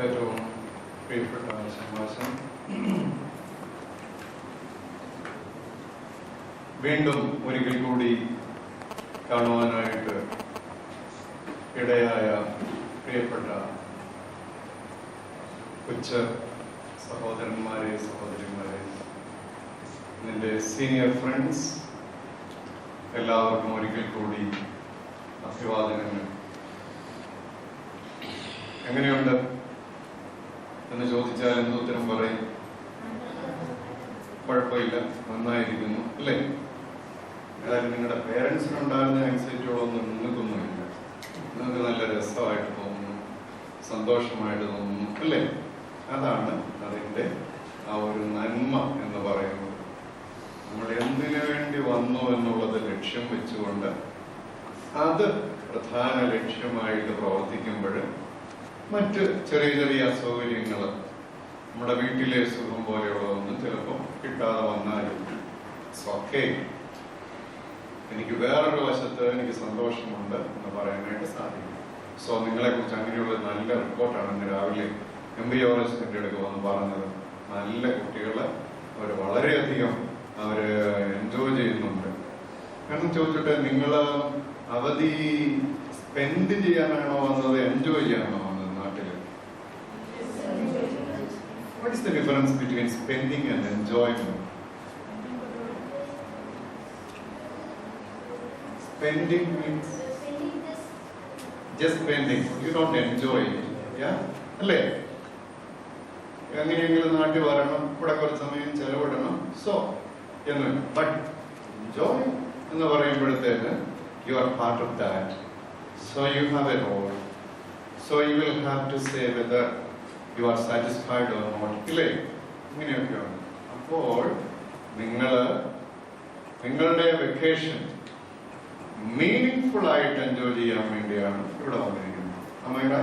ഏറ്റവും പ്രിയപ്പെട്ട സമാസം, വീണ്ടും ഒരിക്കൽ കൂടി കാണുവാനായിട്ട് ഇടയായ പ്രിയപ്പെട്ട കൊച്ചു സഹോദരന്മാരെ, സഹോദരിമാരെ, നിന്റെ സീനിയർ ഫ്രണ്ട്സ്, എല്ലാവർക്കും ഒരിക്കൽ കൂടി അഭിവാദനങ്ങൾ. എങ്ങനെയുണ്ട് എന്ന് ചോദിച്ചാൽ എന്ത് ഉത്തരം പറയും? കുഴപ്പമില്ല, നന്നായിരിക്കുന്നു അല്ലേ? ഏതായാലും നിങ്ങളുടെ പേരൻസിനുണ്ടാകുന്ന ആൻസൈറ്റിയോടൊന്നും നിങ്ങൾക്കൊന്നുമില്ല. നിങ്ങൾക്ക് നല്ല രസമായിട്ട് തോന്നുന്നു, സന്തോഷമായിട്ട് തോന്നുന്നു അല്ലേ? അതാണ് അതിൻ്റെ ആ ഒരു നന്മ എന്ന് പറയുന്നത്. നമ്മൾ എന്തിനു വേണ്ടി വന്നു എന്നുള്ളത് ലക്ഷ്യം വെച്ചുകൊണ്ട് അത് പ്രധാന ലക്ഷ്യമായിട്ട് പ്രവർത്തിക്കുമ്പോൾ മറ്റ് ചെറിയ ചെറിയ അസൗകര്യങ്ങൾ, നമ്മുടെ വീട്ടിലെ സുഖം പോലെയുള്ളതൊന്നും ചിലപ്പോൾ കിട്ടാതെ വന്നാലും ഓക്കെ, എനിക്ക് വേറൊരു വശത്ത് എനിക്ക് സന്തോഷമുണ്ട് എന്ന് പറയാനായിട്ട് സാധിക്കും. സോ നിങ്ങളെ കുറിച്ച് അങ്ങനെയുള്ള നല്ല റിപ്പോർട്ടാണ് ഇന്ന് രാവിലെ MBORS എൻ്റെ അടുക്ക് വന്ന് പറഞ്ഞത്. നല്ല കുട്ടികൾ, അവർ വളരെയധികം അവര് എൻജോയ് ചെയ്യുന്നുണ്ട്. കാരണം ചോദിച്ചിട്ട്, നിങ്ങൾ അവധി സ്പെൻഡ് ചെയ്യാനാണോ വന്നത്, എൻജോയ് ചെയ്യാനാണോ വന്നത് നാട്ടില്? What is the difference between spending and enjoyment? Spending means just spending. You don't enjoy it. Yeah? അല്ലേ? എങ്ങനെയെങ്കിലും നാട്ടിൽ വരണം, ഇവിടെ കുറച്ച് സമയം ചെലവിടണം, സോ എന്ന്. ബട്ട് എൻജോയ് എന്ന് പറയുമ്പോഴത്തേന് you are part of that, so you have a role, so you will have to say whether you are satisfied or not. ഇല്ലേ? ഇങ്ങനെയൊക്കെയാണ്. അപ്പോൾ നിങ്ങളുടെ വെക്കേഷൻ മീനിങ്ഫുൾ ആയിട്ട് എൻജോയ് ചെയ്യാൻ വേണ്ടിയാണ് ഇവിടെ വന്നിരിക്കുന്നത്. അമ്മയുടെ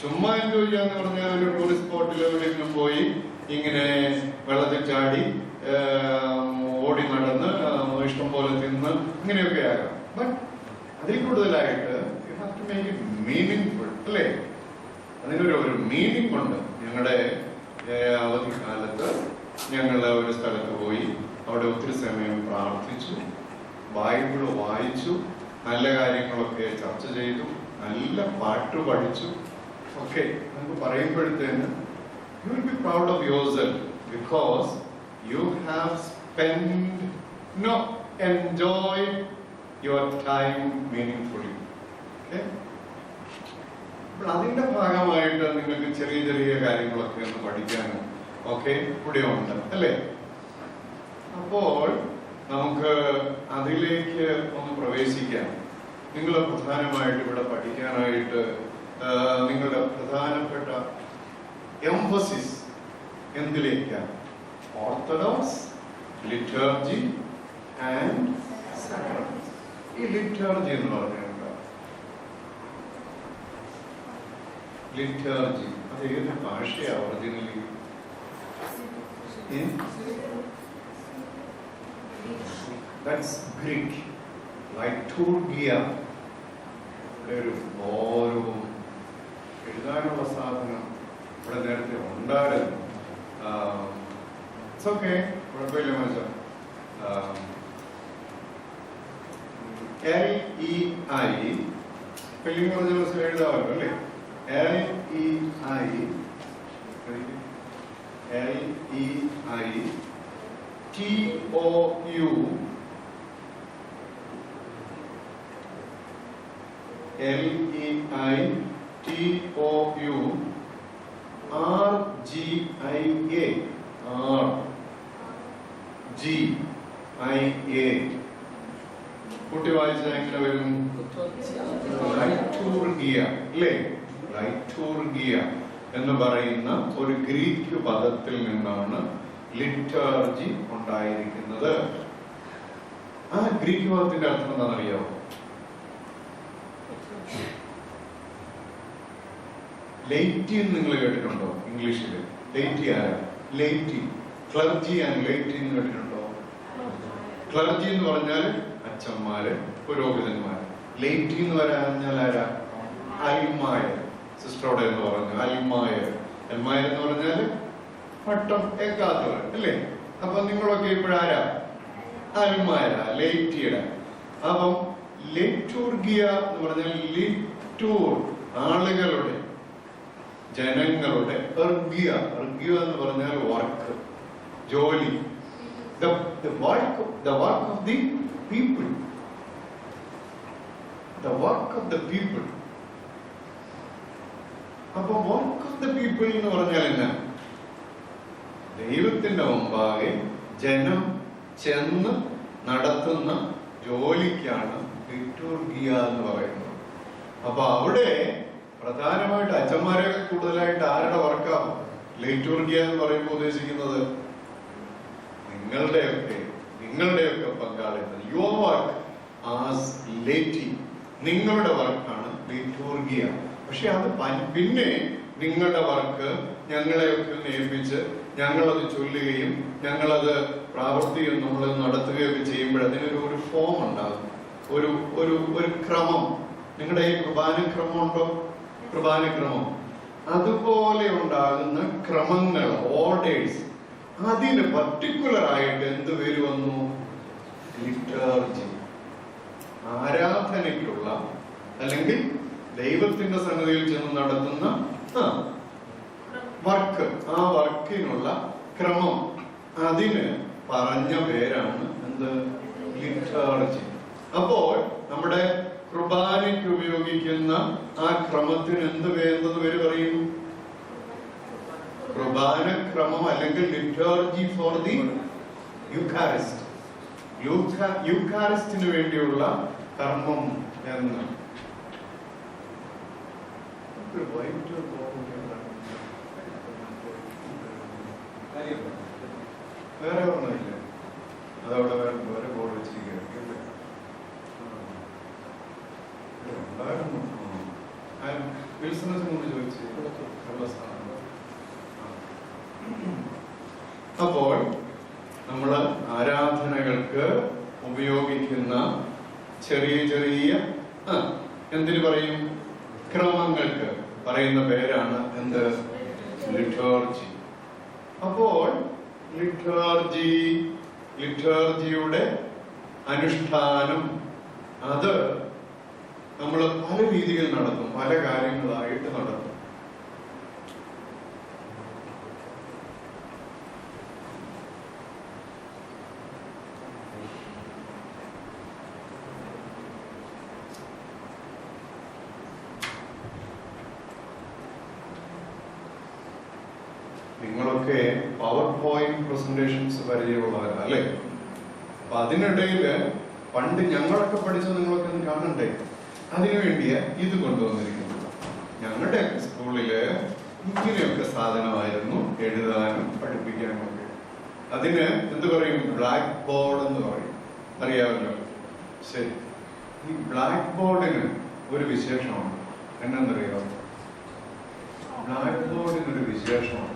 ചുമ്മാ എൻജോയ് ചെയ്യാന്ന് പറഞ്ഞാൽ ഒരു ടൂറിസ്റ്റ് സ്പോട്ടിൽ എവിടെയെങ്കിലും പോയി ഇങ്ങനെ വെള്ളത്തിൽ ചാടി ഓടി നടന്ന് ഇഷ്ടം പോലെ തിന്ന് ഇങ്ങനെയൊക്കെ ആകാം. ബട്ട് അതിൽ കൂടുതലായിട്ട് you have to make it meaningful അല്ലേ? അതിനൊരു മീനിങ് ഉണ്ട്. ഞങ്ങളുടെ അവധിക്കാലത്ത് ഞങ്ങൾ ഒരു സ്ഥലത്ത് പോയി, അവിടെ ഒത്തിരി സമയം പ്രാർത്ഥിച്ചു, ബൈബിള് വായിച്ചു, നല്ല കാര്യങ്ങളൊക്കെ ചർച്ച ചെയ്തു, നല്ല പാട്ട് പഠിച്ചു. ഓക്കെ, നമുക്ക് പറയുമ്പോഴത്തേന് you will be proud of yourself because you have spend enjoy your time meaningfully. Okay? അപ്പോൾ അതിന്റെ ഭാഗമായിട്ട് നിങ്ങൾക്ക് ചെറിയ ചെറിയ കാര്യങ്ങളൊക്കെ ഒന്ന് പഠിക്കാനും ഒക്കെ കൂടെ ഉണ്ട് അല്ലേ? അപ്പോൾ നമുക്ക് അതിലേക്ക് ഒന്ന് പ്രവേശിക്കാം. നിങ്ങൾ പ്രധാനമായിട്ട് ഇവിടെ പഠിക്കാനായിട്ട് നിങ്ങളുടെ പ്രധാനപ്പെട്ട എംഫസിസ് എന്തിലേക്കാണ്? Orthodox, liturgy and sacraments. ഈ ലിറ്റർജി എന്ന് പറഞ്ഞാൽ ലിറ്റർജി അത് ഏത് ഭാഷയാണ് ഒറിജിനലി? That's Greek. Liturgia. ഒരു ഓരവും എഴുതാനുള്ള സാധനം ഇവിടെ നേരത്തെ ഉണ്ടായിരുന്നു. ഇറ്റ്സ് ഓക്കെ, കുഴപ്പമില്ല മനുഷ്യ. LEI സ്പെല്ലിംഗ് കുറച്ച് ദിവസം എഴുതാമല്ലോ അല്ലേ? LEI TOU RGIA കൂട്ടി വായിച്ചാൽ എങ്ങനെ വരും? ലൈറ്റൂർഗിയ അല്ലേ? ലൈറ്റൂർഗിയ എന്ന് പറയുന്ന ഒരു ഗ്രീക്ക് പദത്തിൽ നിന്നാണ് ലിറ്റർജി ഉണ്ടായിരിക്കുന്നത്. ആ ഗ്രീക്ക് പദത്തിന്റെ അർത്ഥം എന്താണെന്നറിയാമോ? ലെയ്റ്റി എന്ന് നിങ്ങൾ കേട്ടിട്ടുണ്ടോ? ഇംഗ്ലീഷില് ലെയ്റ്റി ആരാ? ലെയ്റ്റി, ക്ലർജി ആൻഡ് ലെയ്റ്റി എന്ന് കേട്ടിട്ടുണ്ടോ? ക്ലർജി എന്ന് പറഞ്ഞാൽ അച്ഛന്മാര്, പുരോഹിതന്മാർ. ലേറ്റി എന്ന് പറഞ്ഞാൽ ആരാ? അൽമായർ. സിസ്റ്ററോടെ എന്ന് പറഞ്ഞു അൽമായർ. അൽമായർ എന്ന് പറഞ്ഞാല് പട്ടം ഏക്കാത്തവർ അല്ലേ? അപ്പൊ നിങ്ങളൊക്കെ ഇപ്പോഴാരാ? അൽമായര, ലേറ്റിയുടെ. അപ്പം ലിറ്റൂർഗിയ എന്ന് പറഞ്ഞാൽ ലിറ്റൂർ, ആളുകളുടെ, ജനങ്ങളുടെ. എർഗിയ, എർഗിയ എന്ന് പറഞ്ഞാൽ വർക്ക്, ജോലി. The work of the people. The work of the people. അപ്പൊ വർക്ക് ഓഫ് ദ പീപ്പിൾ എന്ന് പറഞ്ഞാൽ എന്നാ? ദൈവത്തിന്റെ മുമ്പാകെ ജനം ചെന്ന് നടത്തുന്ന ജോലിക്കാണ് ലിറ്റൂർഗിയ എന്ന് പറയുന്നത്. അപ്പൊ അവിടെ പ്രധാനമായിട്ട് അച്ഛന്മാരെയൊക്കെ കൂടുതലായിട്ട് ആരുടെ വർക്കാണ് ലിറ്റൂർഗിയ എന്ന് പറയുമ്പോൾ ഉദ്ദേശിക്കുന്നത്? നിങ്ങളുടെയൊക്കെ പങ്കാളിത്തം. യുവർ വർക്ക് ആസ് ലേറ്റി, നിങ്ങളുടെ വർക്കാണ് ലിറ്റൂർഗിയ. പക്ഷെ അത് പിന്നെ നിങ്ങളുടെ വർക്ക് ഞങ്ങളെയൊക്കെ ഏൽപ്പിച്ച് ഞങ്ങളത് ചൊല്ലുകയും ഞങ്ങളത് പ്രാവർത്തികം നമ്മൾ നടത്തുകയൊക്കെ ചെയ്യുമ്പോൾ അതിനൊരു ഫോം ഉണ്ടാകും, ഒരു ഒരു ഒരു ക്രമം. നിങ്ങളുടെ ഈ കുർബാനക്രമം ഉണ്ടോ? കുർബാനക്രമം അതുപോലെ ഉണ്ടാകുന്ന ക്രമങ്ങൾ, ഓർഡേഴ്സ്. അതിന് പർട്ടിക്കുലർ ആയിട്ട് എന്ത് പേര് വന്നു? ലിറ്റർജി. ആരാധനയ്ക്കുള്ള അല്ലെങ്കിൽ ദൈവത്തിന്റെ സന്നിധിയിൽ ചെന്ന് നടത്തുന്ന വർക്ക്, ആ വർക്കിനുള്ള ക്രമം, അതിന് പറഞ്ഞ പേരാണ് എന്ത്? ലിറ്റർജി. അപ്പോൾ നമ്മുടെ കുർബാനയ്ക്ക് ഉപയോഗിക്കുന്ന ആ ക്രമത്തിന് എന്ത് പേര് പറയും? കുർബാന ക്രമം അല്ലെങ്കിൽ ലിറ്റർജി ഫോർ ദി യൂക്കാരിസ്റ്റ്. യൂക്കാരിസ്റ്റിന് വേണ്ടിയുള്ള കർമ്മം എന്ന്. വേറെ ഒന്നുമില്ല, അതവിടെ വേറെ ബോർഡ് വെച്ചിരിക്കുകയാണ്. അപ്പോൾ നമ്മള് ആരാധനകൾക്ക് ഉപയോഗിക്കുന്ന ചെറിയ ചെറിയ എന്തിനു പറയും? ക്രമങ്ങൾക്ക് പറയുന്ന പേരാണ് എന്ത്? ലിറ്റർജി. അപ്പോൾ ലിറ്റർജിയുടെ അനുഷ്ഠാനം അത് നമ്മൾ പല രീതിയിൽ നടത്തും, പല കാര്യങ്ങളായിട്ട് നടത്തും. നിങ്ങളൊക്കെ പവർ പോയിന്റ് പ്രസന്റേഷൻസ് പരിചയമുള്ളവരാ അല്ലേ? അപ്പൊ അതിനിടയില് പണ്ട് ഞങ്ങളൊക്കെ പഠിച്ച നിങ്ങളൊക്കെ ഒന്ന് കാണണ്ടേ? അതിനുവേണ്ടിയാ ഇത് കൊണ്ടുവന്നിരിക്കുന്നത്. ഞങ്ങളുടെ സ്കൂളില് ഇങ്ങനെയൊക്കെ സാധനമായിരുന്നു എഴുതാനും പഠിപ്പിക്കാനും ഒക്കെ. അതിന് എന്ത് പറയും? ബ്ലാക്ക് ബോർഡ് എന്ന് പറയും. അറിയാമല്ലോ. ശരി, ഈ ബ്ലാക്ക് ബോർഡിന് ഒരു വിശേഷമാണ്. എന്നറിയാമോ? ബ്ലാക്ക് ബോർഡിനൊരു വിശേഷമാണ്.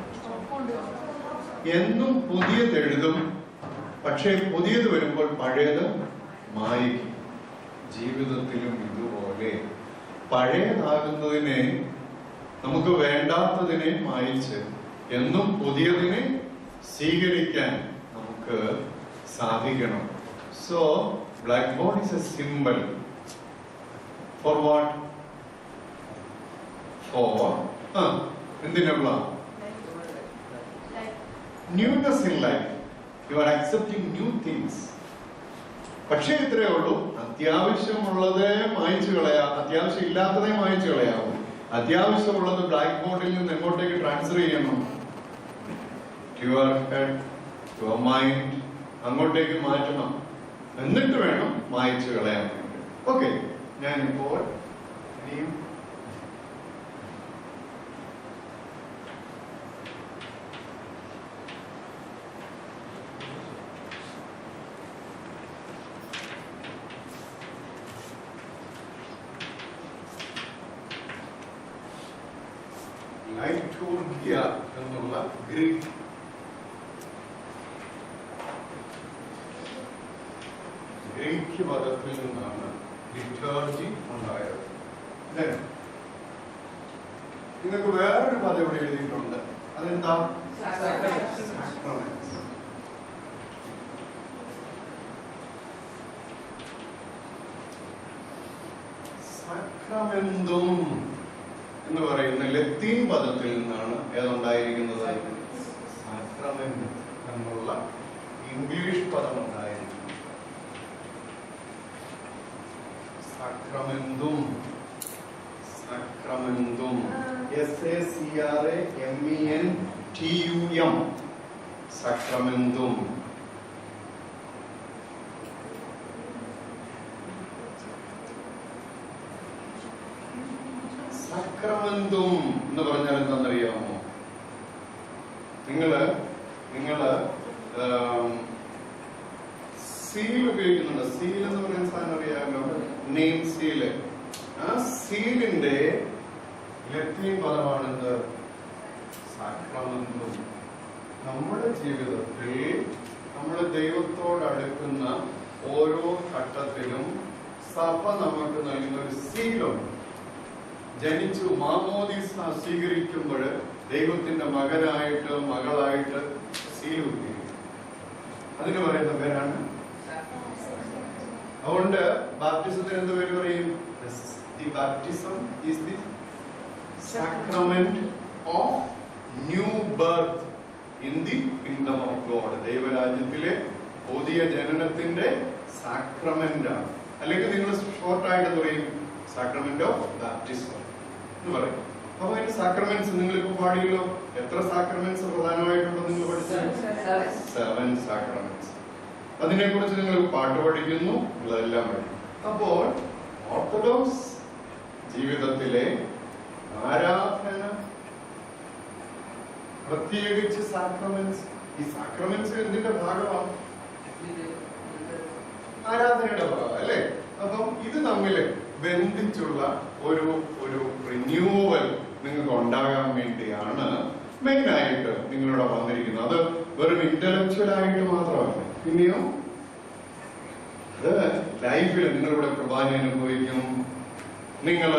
എന്നും പുതിയത് എഴുതും, പക്ഷേ പുതിയത് വരുമ്പോൾ പഴയത് മായിക്കും. ജീവിതത്തിലും ഇതുപോലെ പഴയതാകുന്നതിനെ, നമുക്ക് വേണ്ടാത്തതിനെ മായിച്ച് എന്നും പുതിയതിനെ സ്വീകരിക്കാൻ നമുക്ക് സാധിക്കണം. So blackboard is a symbol for what? For എന്തിനുള്ള? newness in life. You are accepting new things. പക്ഷേ ഇത്രയേ ഉള്ളൂ, അത്യാവശ്യമുള്ളത് മായ്ച്ചു കളയാം, അത്യാവശ്യം ഇല്ലാത്തതേ മായ്ച്ചു കളയാവും. അത്യാവശ്യമുള്ളത് ബ്ലാക്ക് ബോർഡിൽ നിന്ന് എങ്ങോട്ടേക്ക് ട്രാൻസ്ഫർ ചെയ്യണം? യുവർ ഹെഡ്, യുവർ മൈൻഡ്, അങ്ങോട്ടേക്ക് മാറ്റണം. എന്നിട്ട് വേണം മായ്ച്ചു കളയാൻ വേണ്ടി. ഓക്കെ, ഞാനിപ്പോൾ ഇനിയും ലൈറ്റൂർഗിയ എന്നുള്ള ഗ്രീക്ക് പദത്തിൽ നിന്നാണ് അല്ലേ? നിങ്ങൾക്ക് വേറൊരു പദം ഇവിടെ എഴുതിയിട്ടുണ്ട്. അതെന്താ? സാക്രമെന്തും എന്ന് പറയുന്ന ലത്തീൻ പദത്തിൽ നിന്നാണ് ഏതുണ്ടായിരിക്കുന്നത്? സാക്രമെന്റ് എന്നുള്ള ഇംഗ്ലീഷ് പദം ഉണ്ടായിരിക്കുന്നത്. സാക്രമെന്തും സാക്രമെന്തും SACRAMENTUM സാക്രമെന്തും. സാക്രമെന്തും എന്ന് പറഞ്ഞാൽ എന്താണെന്നറിയാമോ? നിങ്ങള് സീൽ ഉപയോഗിക്കുന്നുണ്ട്. സീൽ എന്ന് പറയുന്ന സാധനം അറിയാമല്ലോ, നെയിം സീല്. ആ സീലിന്റെ ലത്തീൻ പദമാണെന്ത്? സാക്രമെന്തും. നമ്മുടെ ജീവിതത്തിൽ നമ്മൾ ദൈവത്തോട് അടുക്കുന്ന ഓരോ ഘട്ടത്തിലും സഭ നമുക്ക് നൽകുന്ന ഒരു സീലുണ്ട്. ജനിച്ചു മാമോദീസ സ്വീകരിക്കുമ്പോൾ ദൈവത്തിന്റെ മകനായിട്ട് മകളായിട്ട് സീൽ ഉപയോഗിക്കും. അതിന് പറയുന്ന പേരാണ്. അതുകൊണ്ട് ബാപ്റ്റിസത്തിന് എന്ത് പേര് പറയും? The baptism is the sacrament of new birth in the kingdom of God. ദൈവരാജ്യത്തിലെ പുതിയ ജനനത്തിന്റെ സാക്രമെന്റ് ആണ്. അല്ലെങ്കിൽ നിങ്ങൾ ഷോർട്ടായിട്ട് പറയും സാക്രമെന്റ് ഓഫ് ബാപ്റ്റിസം എന്ന് പറയും. അപ്പൊ അതിന്റെ സാക്രമെന്റ്സ് നിങ്ങളിപ്പോ പാടിയല്ലോ. എത്ര സാക്രമെന്റ്സ് പ്രധാനമായിട്ടുണ്ടോ നിങ്ങൾ പഠിച്ചു? 7 സാക്രമെന്റ്സ്. അതിനെ കുറിച്ച് നിങ്ങൾ പാട്ട് പഠിക്കുന്നു, നിങ്ങളെല്ലാം പഠിക്കും. അപ്പോൾ ഓർത്തഡോക്സ് ജീവിതത്തിലെ ആരാധന, പ്രത്യേകിച്ച് സാക്രമെന്റ്സ്, ഈ സാക്രമെന്റ്സ് എന്തിന്റെ ഭാഗമാണ്? ആരാധനയുടെ ഭാഗം അല്ലേ? അപ്പം ഇത് തമ്മില് ബന്ധിച്ചുള്ള ഒരു റിന്യൂവൽ നിങ്ങൾക്ക് ഉണ്ടാകാൻ വേണ്ടിയാണ് മെയിൻ ആയിട്ട് നിങ്ങളിവിടെ വന്നിരിക്കുന്നത്. അത് വെറും ഇന്റലക്ച്വൽ ആയിട്ട് മാത്രമല്ല, പിന്നെയോ അത് ലൈഫിൽ നിങ്ങളിവിടെ കുർബാന അനുഭവിക്കും. നിങ്ങൾ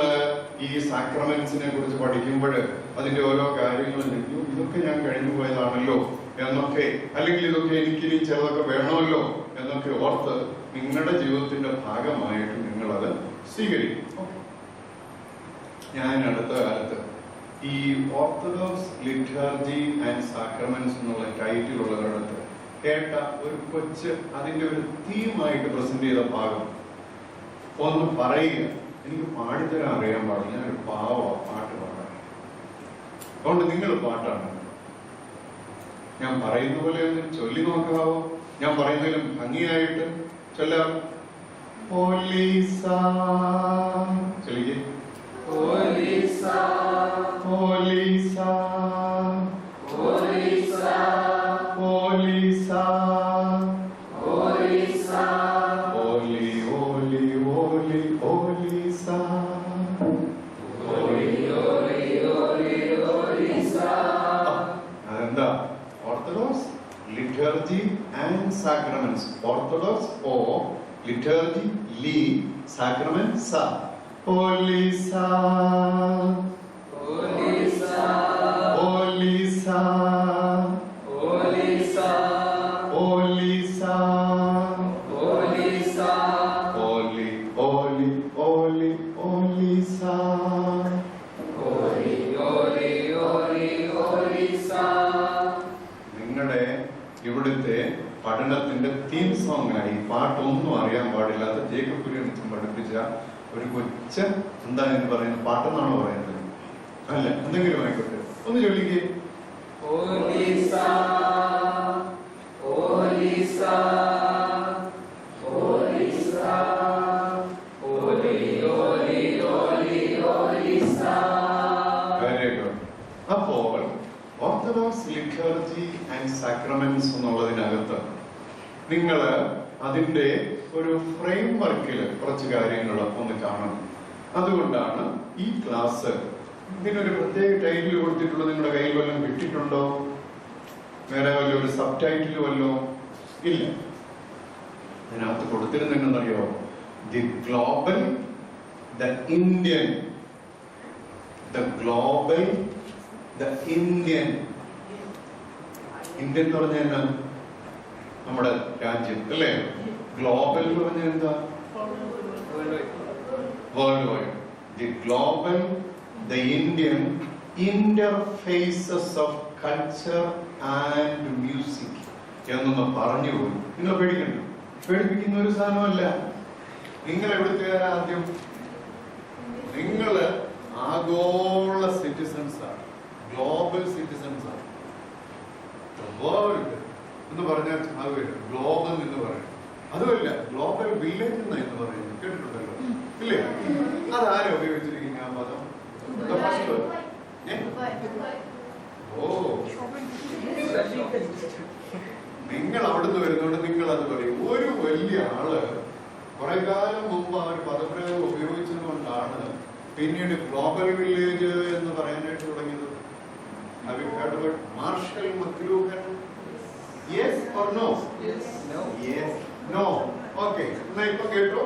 ഈ സാക്രമെന്റ്സിനെ കുറിച്ച് പഠിക്കുമ്പോൾ അതിന്റെ ഓരോ കാര്യങ്ങളും ഇതൊക്കെ ഞാൻ കഴിഞ്ഞു പോയതാണല്ലോ എന്നൊക്കെ, അല്ലെങ്കിൽ ഇതൊക്കെ എനിക്കിനി ചിലതൊക്കെ വേണമല്ലോ എന്നൊക്കെ ഓർത്ത് നിങ്ങളുടെ ജീവിതത്തിന്റെ ഭാഗമായിട്ട് നിങ്ങളത് സ്വീകരിക്കും. ഞാൻ അടുത്ത കാലത്ത് ഈ ഓർത്തഡോക്സ് ലിറ്റർജി ആൻഡ് സാക്രമെന്റ്സ് എന്നുള്ള ടൈറ്റിലുള്ളവരടുത്ത് കേട്ട ഒരു കൊച്ച് അതിന്റെ ഒരു തീമായിട്ട് പ്രസന്റ് ചെയ്ത ഭാഗം ഒന്ന് പറയുക. എനിക്ക് പാടിത്തരാൻ അറിയാൻ പാടില്ല, ഞാനൊരു പാവ പാട്ട് പാടാൻ. അതുകൊണ്ട് നിങ്ങൾ പാട്ടാണ്. ഞാൻ പറയുന്ന പോലെ ഒന്ന് ചൊല്ലി നോക്കാവോ? ഞാൻ പറയുന്നതിലും ഭംഗിയായിട്ട് ചൊല്ലാം. പോലീസാ ചൊല്ലിക്കേ. പോലീസാ പോലീസാ പോലീസാ പോലീസാ പോലീസാ ഓലി ഓലി ഓലി ഓലീസാ ഓലി ഓലി ഓലി ഓലീസാ. അതെന്താ? Orthodox liturgy and sacraments. Orthodox oh, liturgy li, sacrament sa. Polisa Polisa Polisa Polisa Polisa Polisa Oli Oli Oli Olisa Oli Oli Oli Olisa. നിങ്ങളുടെ ഇവിടുത്തെ പഠനത്തിന്റെ തീം സോങ് ആയി പാട്ടൊന്നും അറിയാൻ പാടില്ലാത്ത ജേക്കബ് കുര്യൻ പഠിപ്പിച്ച ഒരു കൊച്ച് എന്താ എന്ന് പറയുന്നത്? പാട്ടെന്നാണോ പറയുന്നത്? അല്ല, എന്തെങ്കിലും ആയിക്കോട്ടെ, ഒന്ന് ചൊല്ലിക്കേ. ഓലീസാ ഓലീസാ ഓലീസാ ഓലി ഓലി ഓലി ഓലീസാ. Very good. അപ്പോൾ ഓർത്തഡോക്സ് ലിറ്റർജി ആൻഡ് സാക്രമെന്റ്സ് എന്നുള്ളതിനകത്ത് നിങ്ങൾ അതിന്റെ ഒരു ഫ്രെയിം വർക്കിൽ കുറച്ച് കാര്യങ്ങൾ ഒന്ന് കാണണം. അതുകൊണ്ടാണ് ഈ ക്ലാസ് ഇതിനൊരു പ്രത്യേക ടൈറ്റിൽ കൊടുത്തിട്ടുള്ളത്. നിങ്ങളുടെ കയ്യിൽ വല്ലതും കിട്ടിയിട്ടുണ്ടോ? വേറെ വല്ല ഒരു സബ് ടൈറ്റിൽ വല്ലോ? ഇല്ല. അതിനകത്ത് കൊടുത്തിരുന്നെന്നറിയോ? The global, the Indian the global, the Indian. Indian എന്ന് പറഞ്ഞാൽ എന്താ? നമ്മുടെ രാജ്യം അല്ലേ? ഗ്ലോബൽ എന്ന് പറഞ്ഞാൽ എന്താ? World wide. The global, the Indian interfaces of culture and music എന്നൊന്ന് പറഞ്ഞു പോയി. നിങ്ങൾ പേടിക്കണ്ട, പേടിപ്പിക്കുന്ന ഒരു സാധനമല്ല. നിങ്ങൾ എവിടുത്തെ ആദ്യം? നിങ്ങൾ ആഗോള സിറ്റിസൺസ് ആണ്, ഗ്ലോബൽ സിറ്റിസൺസ് ആണ്. വേൾഡ് എന്ന് പറഞ്ഞാൽ ഗ്ലോബൽ എന്ന് പറയും. അതുമല്ല, ഗ്ലോബൽ വില്ലേജ് എന്ന് പറയുന്നത് കേട്ടിട്ടുണ്ടല്ലോ ഇല്ലേ? അതാരാ ഉപയോഗിച്ചിരിക്കുന്ന ആ പദം? ഓ, നിങ്ങൾ അവിടുന്ന് വരുന്നോണ്ട് നിങ്ങൾ അത് പറയും. ഒരു വലിയ ആള് കുറെ കാലം മുമ്പ് അവർ പദപ്രയോഗം ഉപയോഗിച്ചത് കൊണ്ടാണ് പിന്നീട് ഗ്ലോബൽ വില്ലേജ് എന്ന് പറയാനായിട്ട് തുടങ്ങിയത്. Marshal McLuhan? Yes or no? Yes. No. Yes. No. Okay. എന്നാ ഇപ്പൊ കേട്ടോ.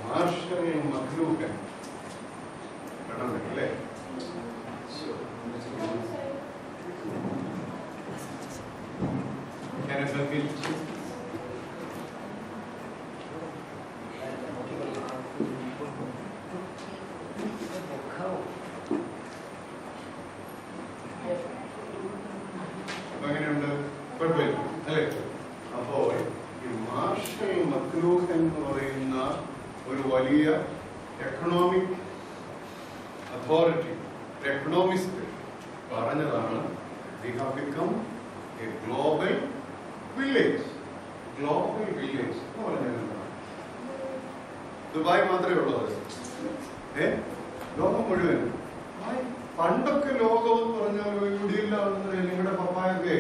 മാർഷൽ മക്ലൂഹൻ കണ്ടല്ലേ? അങ്ങനെയുണ്ട് കുഴപ്പമില്ല അല്ലേ? അപ്പോൾ ഈ മാർഷൽ മക്ലൂഹൻ എന്ന് പറയുന്ന ഒരു വലിയ എക്കണോമിക് അതോറിറ്റി, എക്കണോമിസ്റ്റ് പറഞ്ഞതാണ് we have become a global village. Global village എന്ന് പറഞ്ഞാൽ എന്താണ്? ദുബായ് മാത്രമേ ഉള്ളൂ അത്? ലോകം മുഴുവൻ. പണ്ടൊക്കെ ലോകം എന്ന് പറഞ്ഞാൽ ഇവിടെയില്ല. നിങ്ങളുടെ പപ്പായൊക്കെ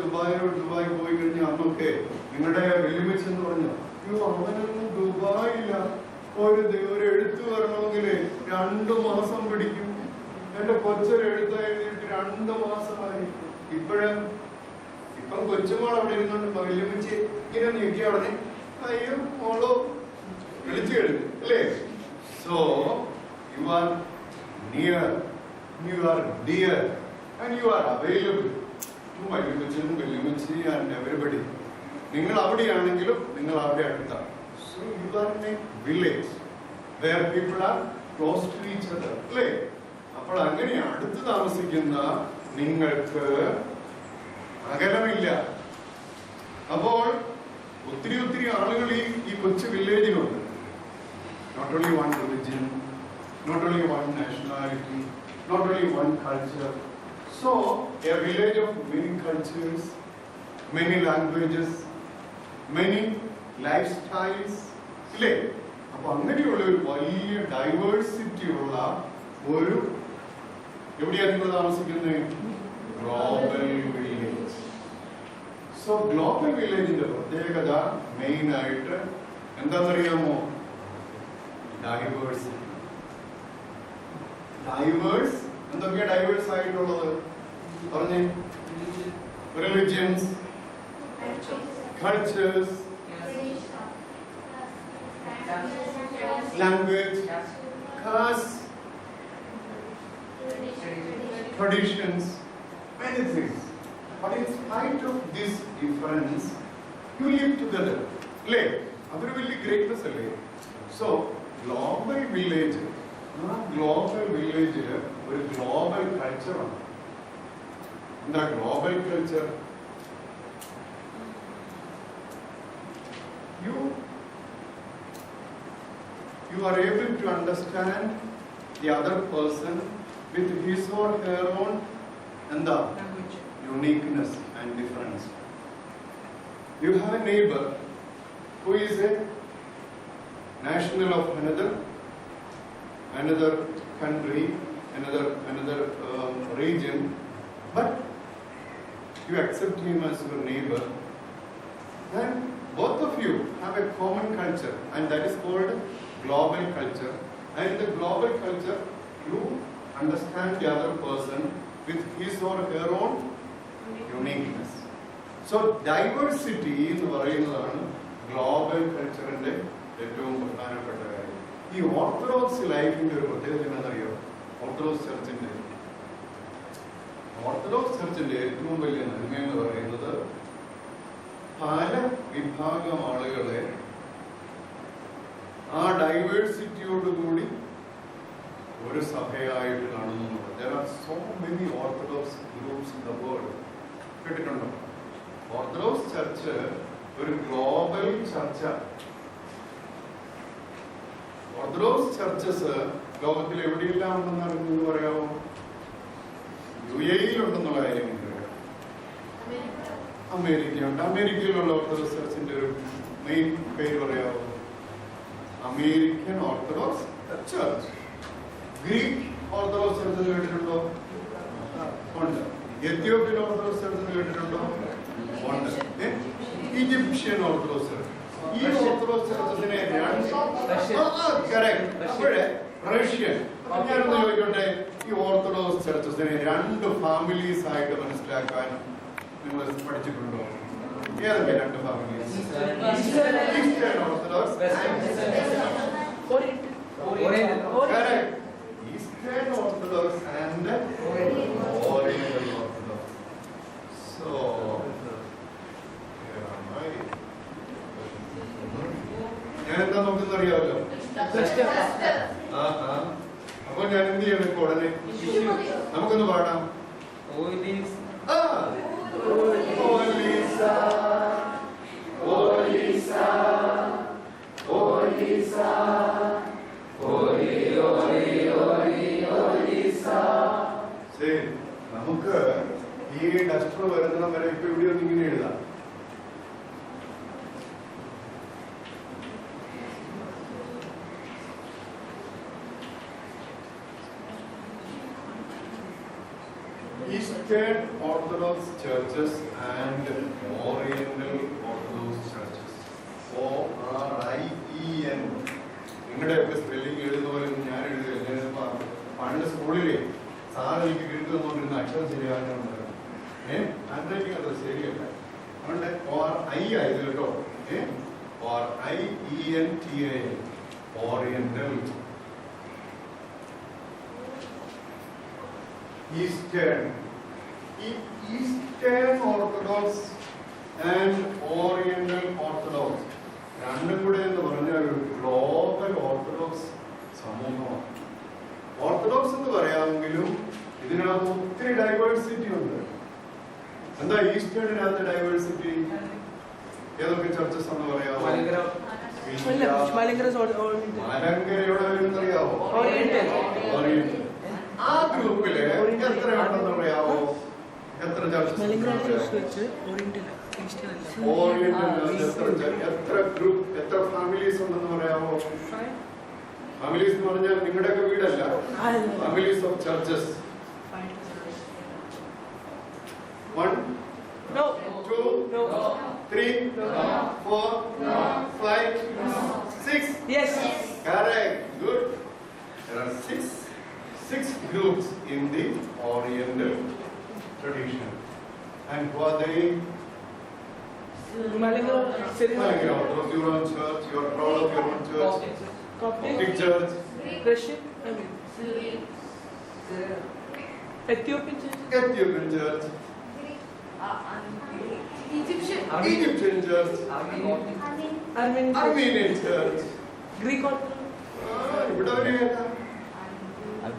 ദുബായ് പോയി കഴിഞ്ഞാൽ അന്നൊക്കെ നിങ്ങളുടെ വെല്ലുവിളിച്ച് എന്ന് പറഞ്ഞു, അയ്യോ അവനൊന്നും ദുബായില്ല, ഒരു എഴുത്ത് വരണമെങ്കിൽ 2 മാസം പിടിക്കും. എന്റെ കൊച്ചൊരു എഴുത്ത് എഴുതിയിട്ട് 2 മാസമായി. ഇപ്പം കൊച്ചുമോൾ അവിടെ ഇരുന്നോണ്ട് വെല്ലുവിളിച്ച് ഇങ്ങനെ ഞെക്കി അവിടെ അയ്യോ മോളോ വിളിച്ചു കഴിഞ്ഞു അല്ലേ? So you are near, you are dear, and you are available to Velimuchi and everybody. നിങ്ങൾ അവിടെയാണെങ്കിലും നിങ്ങൾ അവിടെ അടുത്താണ്. So you are in a village where people are close to each other. അല്ലേ? അപ്പോൾ അങ്ങനെ അടുത്ത് താമസിക്കുന്ന നിങ്ങൾക്ക് അകലമില്ല. അപ്പോൾ ഒത്തിരി ആളുകൾ ഈ കൊച്ചു വില്ലേജിലുണ്ട്. Not only one religion, not only one nationality, not only one culture. So, a village of many cultures, many languages, many lifestyles. ഇല്ലേ? അപ്പൊ അങ്ങനെയുള്ള ഒരു വലിയ ഡൈവേഴ്സിറ്റി ഉള്ള ഒരു എവിടെയാണ് നിങ്ങൾ താമസിക്കുന്നത്? Global village. സോ ഗ്ലോബൽ വില്ലേജിന്റെ പ്രത്യേകത മെയിൻ ആയിട്ട് എന്താണെന്നറിയാമോ? ഡൈവേഴ്സിറ്റി. ഡൈവേഴ്സ് എന്തൊക്കെയാ ഡൈവേഴ്സ് ആയിട്ടുള്ളത് പറഞ്ഞേ? Religions, cultures, language, caste, traditions, many things. But in spite of this difference, you live together. അല്ലേ? അതൊരു വലിയ ഗ്രേറ്റ്നസ് അല്ലേ? സോ ഗ്ലോബൽ വില്ലേജ്, ആ ഗ്ലോബൽ വില്ലേജില് ഒരു ഗ്ലോബൽ കൾച്ചറാണ്. എന്താ global culture? You are able to understand the other person with his or her own എന്താ uniqueness and difference. You have a neighbor who is a national of another country, another region, but you accept him as your neighbor, and both of you have a common culture, and that is called global culture. And in the global culture, you understand the other person with his or her own uniqueness. So diversity എന്ന് പറയുന്നതാണ് global കൾച്ചറിന്റെ ഏറ്റവും പ്രധാനപ്പെട്ട കാര്യം. ഈ orthodox ലൈഫിന്റെ ഒരു പ്രത്യേകത എന്താണെന്നറിയോ? ഓർത്തഡോക്സ് ചർച്ചിന്റെ ഏറ്റവും വലിയ നന്മ എന്ന് പറയുന്നത് പല വിഭാഗം ആളുകളെ ആ ഡൈവേഴ്സിറ്റിയോടുകൂടി ഒരു സഭയായിട്ട് കാണുന്നു. There are so many Orthodox groups in the world. കേട്ടിട്ടുണ്ടോ? ഓർത്തഡോക്സ് ചർച്ച് ഒരു ഗ്ലോബൽ ചർച്ച. ഓർത്തഡോക്സ് ചർച്ചസ് ലോകത്തിൽ എവിടെയെല്ലാം ഉണ്ടെന്നാണ് നിങ്ങൾ പറയാമോ? UAE ഉണ്ടെന്നുള്ള കാര്യം നിങ്ങൾക്കറിയാം. അമേരിക്കയുണ്ട്. അമേരിക്കയിലുള്ള ഓർത്തഡോക്സ് ചർച്ചിന്റെ ഒരു മെയിൻ പേര് പറയാമോ? American orthodox church. Greek orthodox church കേട്ടിട്ടുണ്ടോ? ഉണ്ട്. എത്യോപ്യൻ ഓർത്തഡോക്സ് ചർച്ച് കേട്ടിട്ടുണ്ടോ? ഉണ്ട്. Egyptian orthodox church. ഈ ഓർത്തഡോക്സ് ചർച്ചസിനെ റഷ്യൻ. ഞാനൊന്ന് ചോദിക്കട്ടെ, ഈ ഓർത്തഡോക്സ് ചർച്ചസിനെ 2 ഫാമിലീസ് ആയിട്ട് മനസ്സിലാക്കാൻ നിങ്ങൾ പഠിച്ചിട്ടുണ്ടോ? ഏതൊക്കെ 2 families? Eastern orthodox, Eastern Orthodox and Oriental Orthodox. So, ഞാൻ എന്താ നോക്കുന്ന അറിയാമല്ലോ. അപ്പൊ ഞാൻ എന്ത് ചെയ്യണം ഇപ്പൊ ഉടനെ? നമുക്കൊന്ന് പാടാം. നമുക്ക് ഈ ഡസ്റ്റർ വരുന്ന വരെ ഇപ്പൊ ഇവിടെ ഒന്ന് ഇങ്ങനെ എഴുതാം. Eastern Orthodox churches and Oriental Orthodox churches. ORIEN. നിങ്ങളുടെയൊക്കെ സ്പെല്ലിംഗ് എഴുതുന്ന പോലെ ഞാൻ എഴുതുക. പണ്ട് സ്കൂളിലെ സാറ് എനിക്ക് കിട്ടുന്നോണ്ടിരുന്ന അക്ഷരം ശരിയാകുന്നുണ്ട്. ഹാൻഡ് റൈറ്റിംഗ് അത്ര ശരിയല്ല. അതുകൊണ്ട് ORI ആയത് കേട്ടോ. ORIENTAL oriental. ഈസ്റ്റേൺ. ഈ eastern orthodox and oriental orthodox രണ്ടും കൂടെ എന്ന് പറഞ്ഞാൽ ഒരു ഗ്ലോബൽ ഓർത്തഡോക്സ് സമൂഹമാണ്. ഓർത്തഡോക്സ് എന്ന് പറയാമെങ്കിലും ഇതിനകത്ത് ഒത്തിരി ഡൈവേഴ്സിറ്റി ഉണ്ട്. എന്താ ഈസ്റ്റേണിനകത്ത് ഡൈവേഴ്സിറ്റി? ഏതൊക്കെ ചർച്ചസ് എന്ന് പറയാമോ? മലങ്കരയോടെ വരുന്നറിയാവോ? ഓറിയന്റൽ. ആ ഗ്രൂപ്പില് എത്ര ഉണ്ടെന്ന് പറയാമോ? എത്ര ചർച്ചസ്? എത്ര ഗ്രൂപ്പ്, എത്ര ഫാമിലീസ് ഉണ്ടെന്ന് പറയാമോ? ഫാമിലീസ് എന്ന് പറഞ്ഞാൽ നിങ്ങളുടെയൊക്കെ വീടല്ല. Families of churches. 1 2 3 4 5 6. Yes. Correct. Good. There are six groups in the Oriental tradition. And who are they? Malanga Orthodox, your own church, you are proud of your own church. Coptic church. Russian. Ethiopian church. Egyptian church. Armenian church. Greek Orthodox.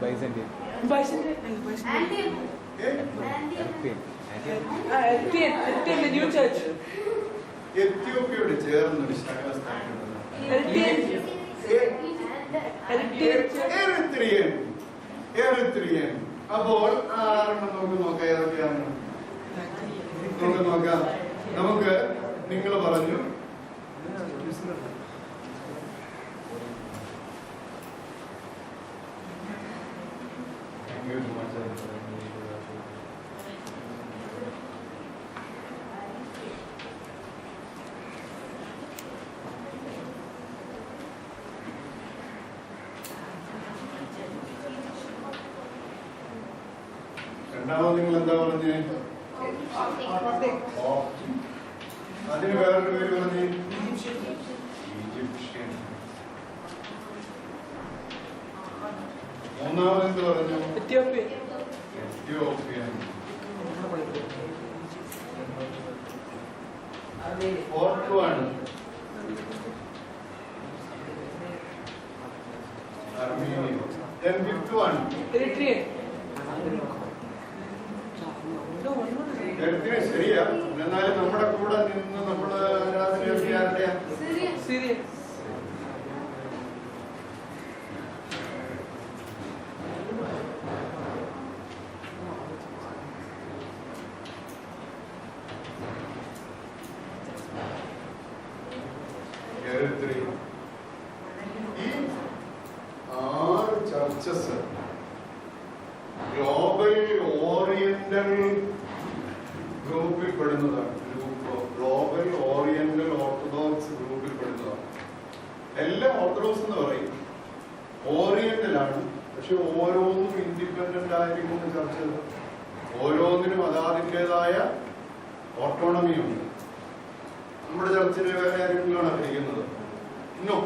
Byzantine. The new church. എത്യോപ്യയോട് ചേർന്നൊരു ശകല സ്ഥാനമുണ്ട്. Erythraean. അപ്പോൾ നമുക്ക് നോക്കാം ഏതൊക്കെയാണ്. നമുക്ക് നോക്കാം. നമുക്ക് നിങ്ങൾ പറഞ്ഞു രണ്ടാമത് നിങ്ങൾ എന്താ പറഞ്ഞേ? അതിന് വേറൊരു പേര് പറഞ്ഞു ഈജിപ്ഷ്യൻ. മൂന്നാമത് പറഞ്ഞു Ethiopian. Fourth one Armenian. Then fifth one Eritrean. Eritrean ശരിയാ. എന്നാലും നമ്മുടെ കൂടെ നിന്ന് നമ്മുടെ ആരാധനയൊക്കെ ആരുടെയാ? Syrian. ഈ 6 ചർച്ചസ് ഗ്ലോബൽ ഓറിയന്റൽ ഗ്രൂപ്പിൽ പെടുന്നതാണ്. ഗ്ലോബൽ ഓറിയന്റൽ ഓർത്തഡോക്സ് ഗ്രൂപ്പിൽ പെടുന്നതാണ്. എല്ലാം ഓർത്തഡോക്സ് എന്ന് പറയും, ഓറിയന്റൽ ആണ്. പക്ഷെ ഓരോന്നും ഇൻഡിപെൻഡന്റ് ആയിരിക്കുന്ന ചർച്ചകൾ, ഓരോന്നിനും അതാതിൻ്റെതായ ഓട്ടോണമി ഉണ്ട്. നമ്മുടെ ചർച്ചിന് വേറെ ആരെങ്കിലുമാണ് ഭരിക്കുന്നത്? No.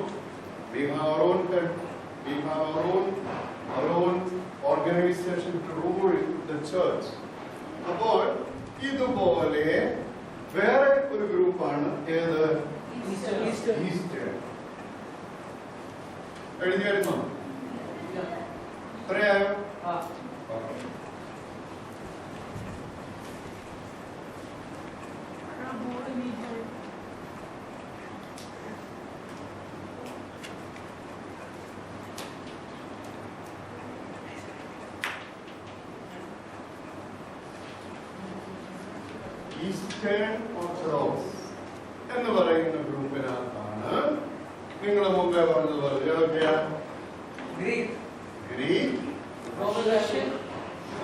We have our own head. We have our own organization to rule the church. അപ്പോൾ ഇതുപോലെ വേറെ ഒരു ഗ്രൂപ്പാണ് ഏത്? ഈസ്റ്റേൺ. എഴുതിയായിരുന്നോ? പറയായോ? ഈസ്റ്റേൺ ഓർത്തഡോക്സ് എന്ന് പറയുന്ന ഗ്രൂപ്പിനകത്താണ് നിങ്ങൾ മുമ്പേ പറഞ്ഞതുപോലെ ഏതൊക്കെയാ? ഗ്രീക്ക്,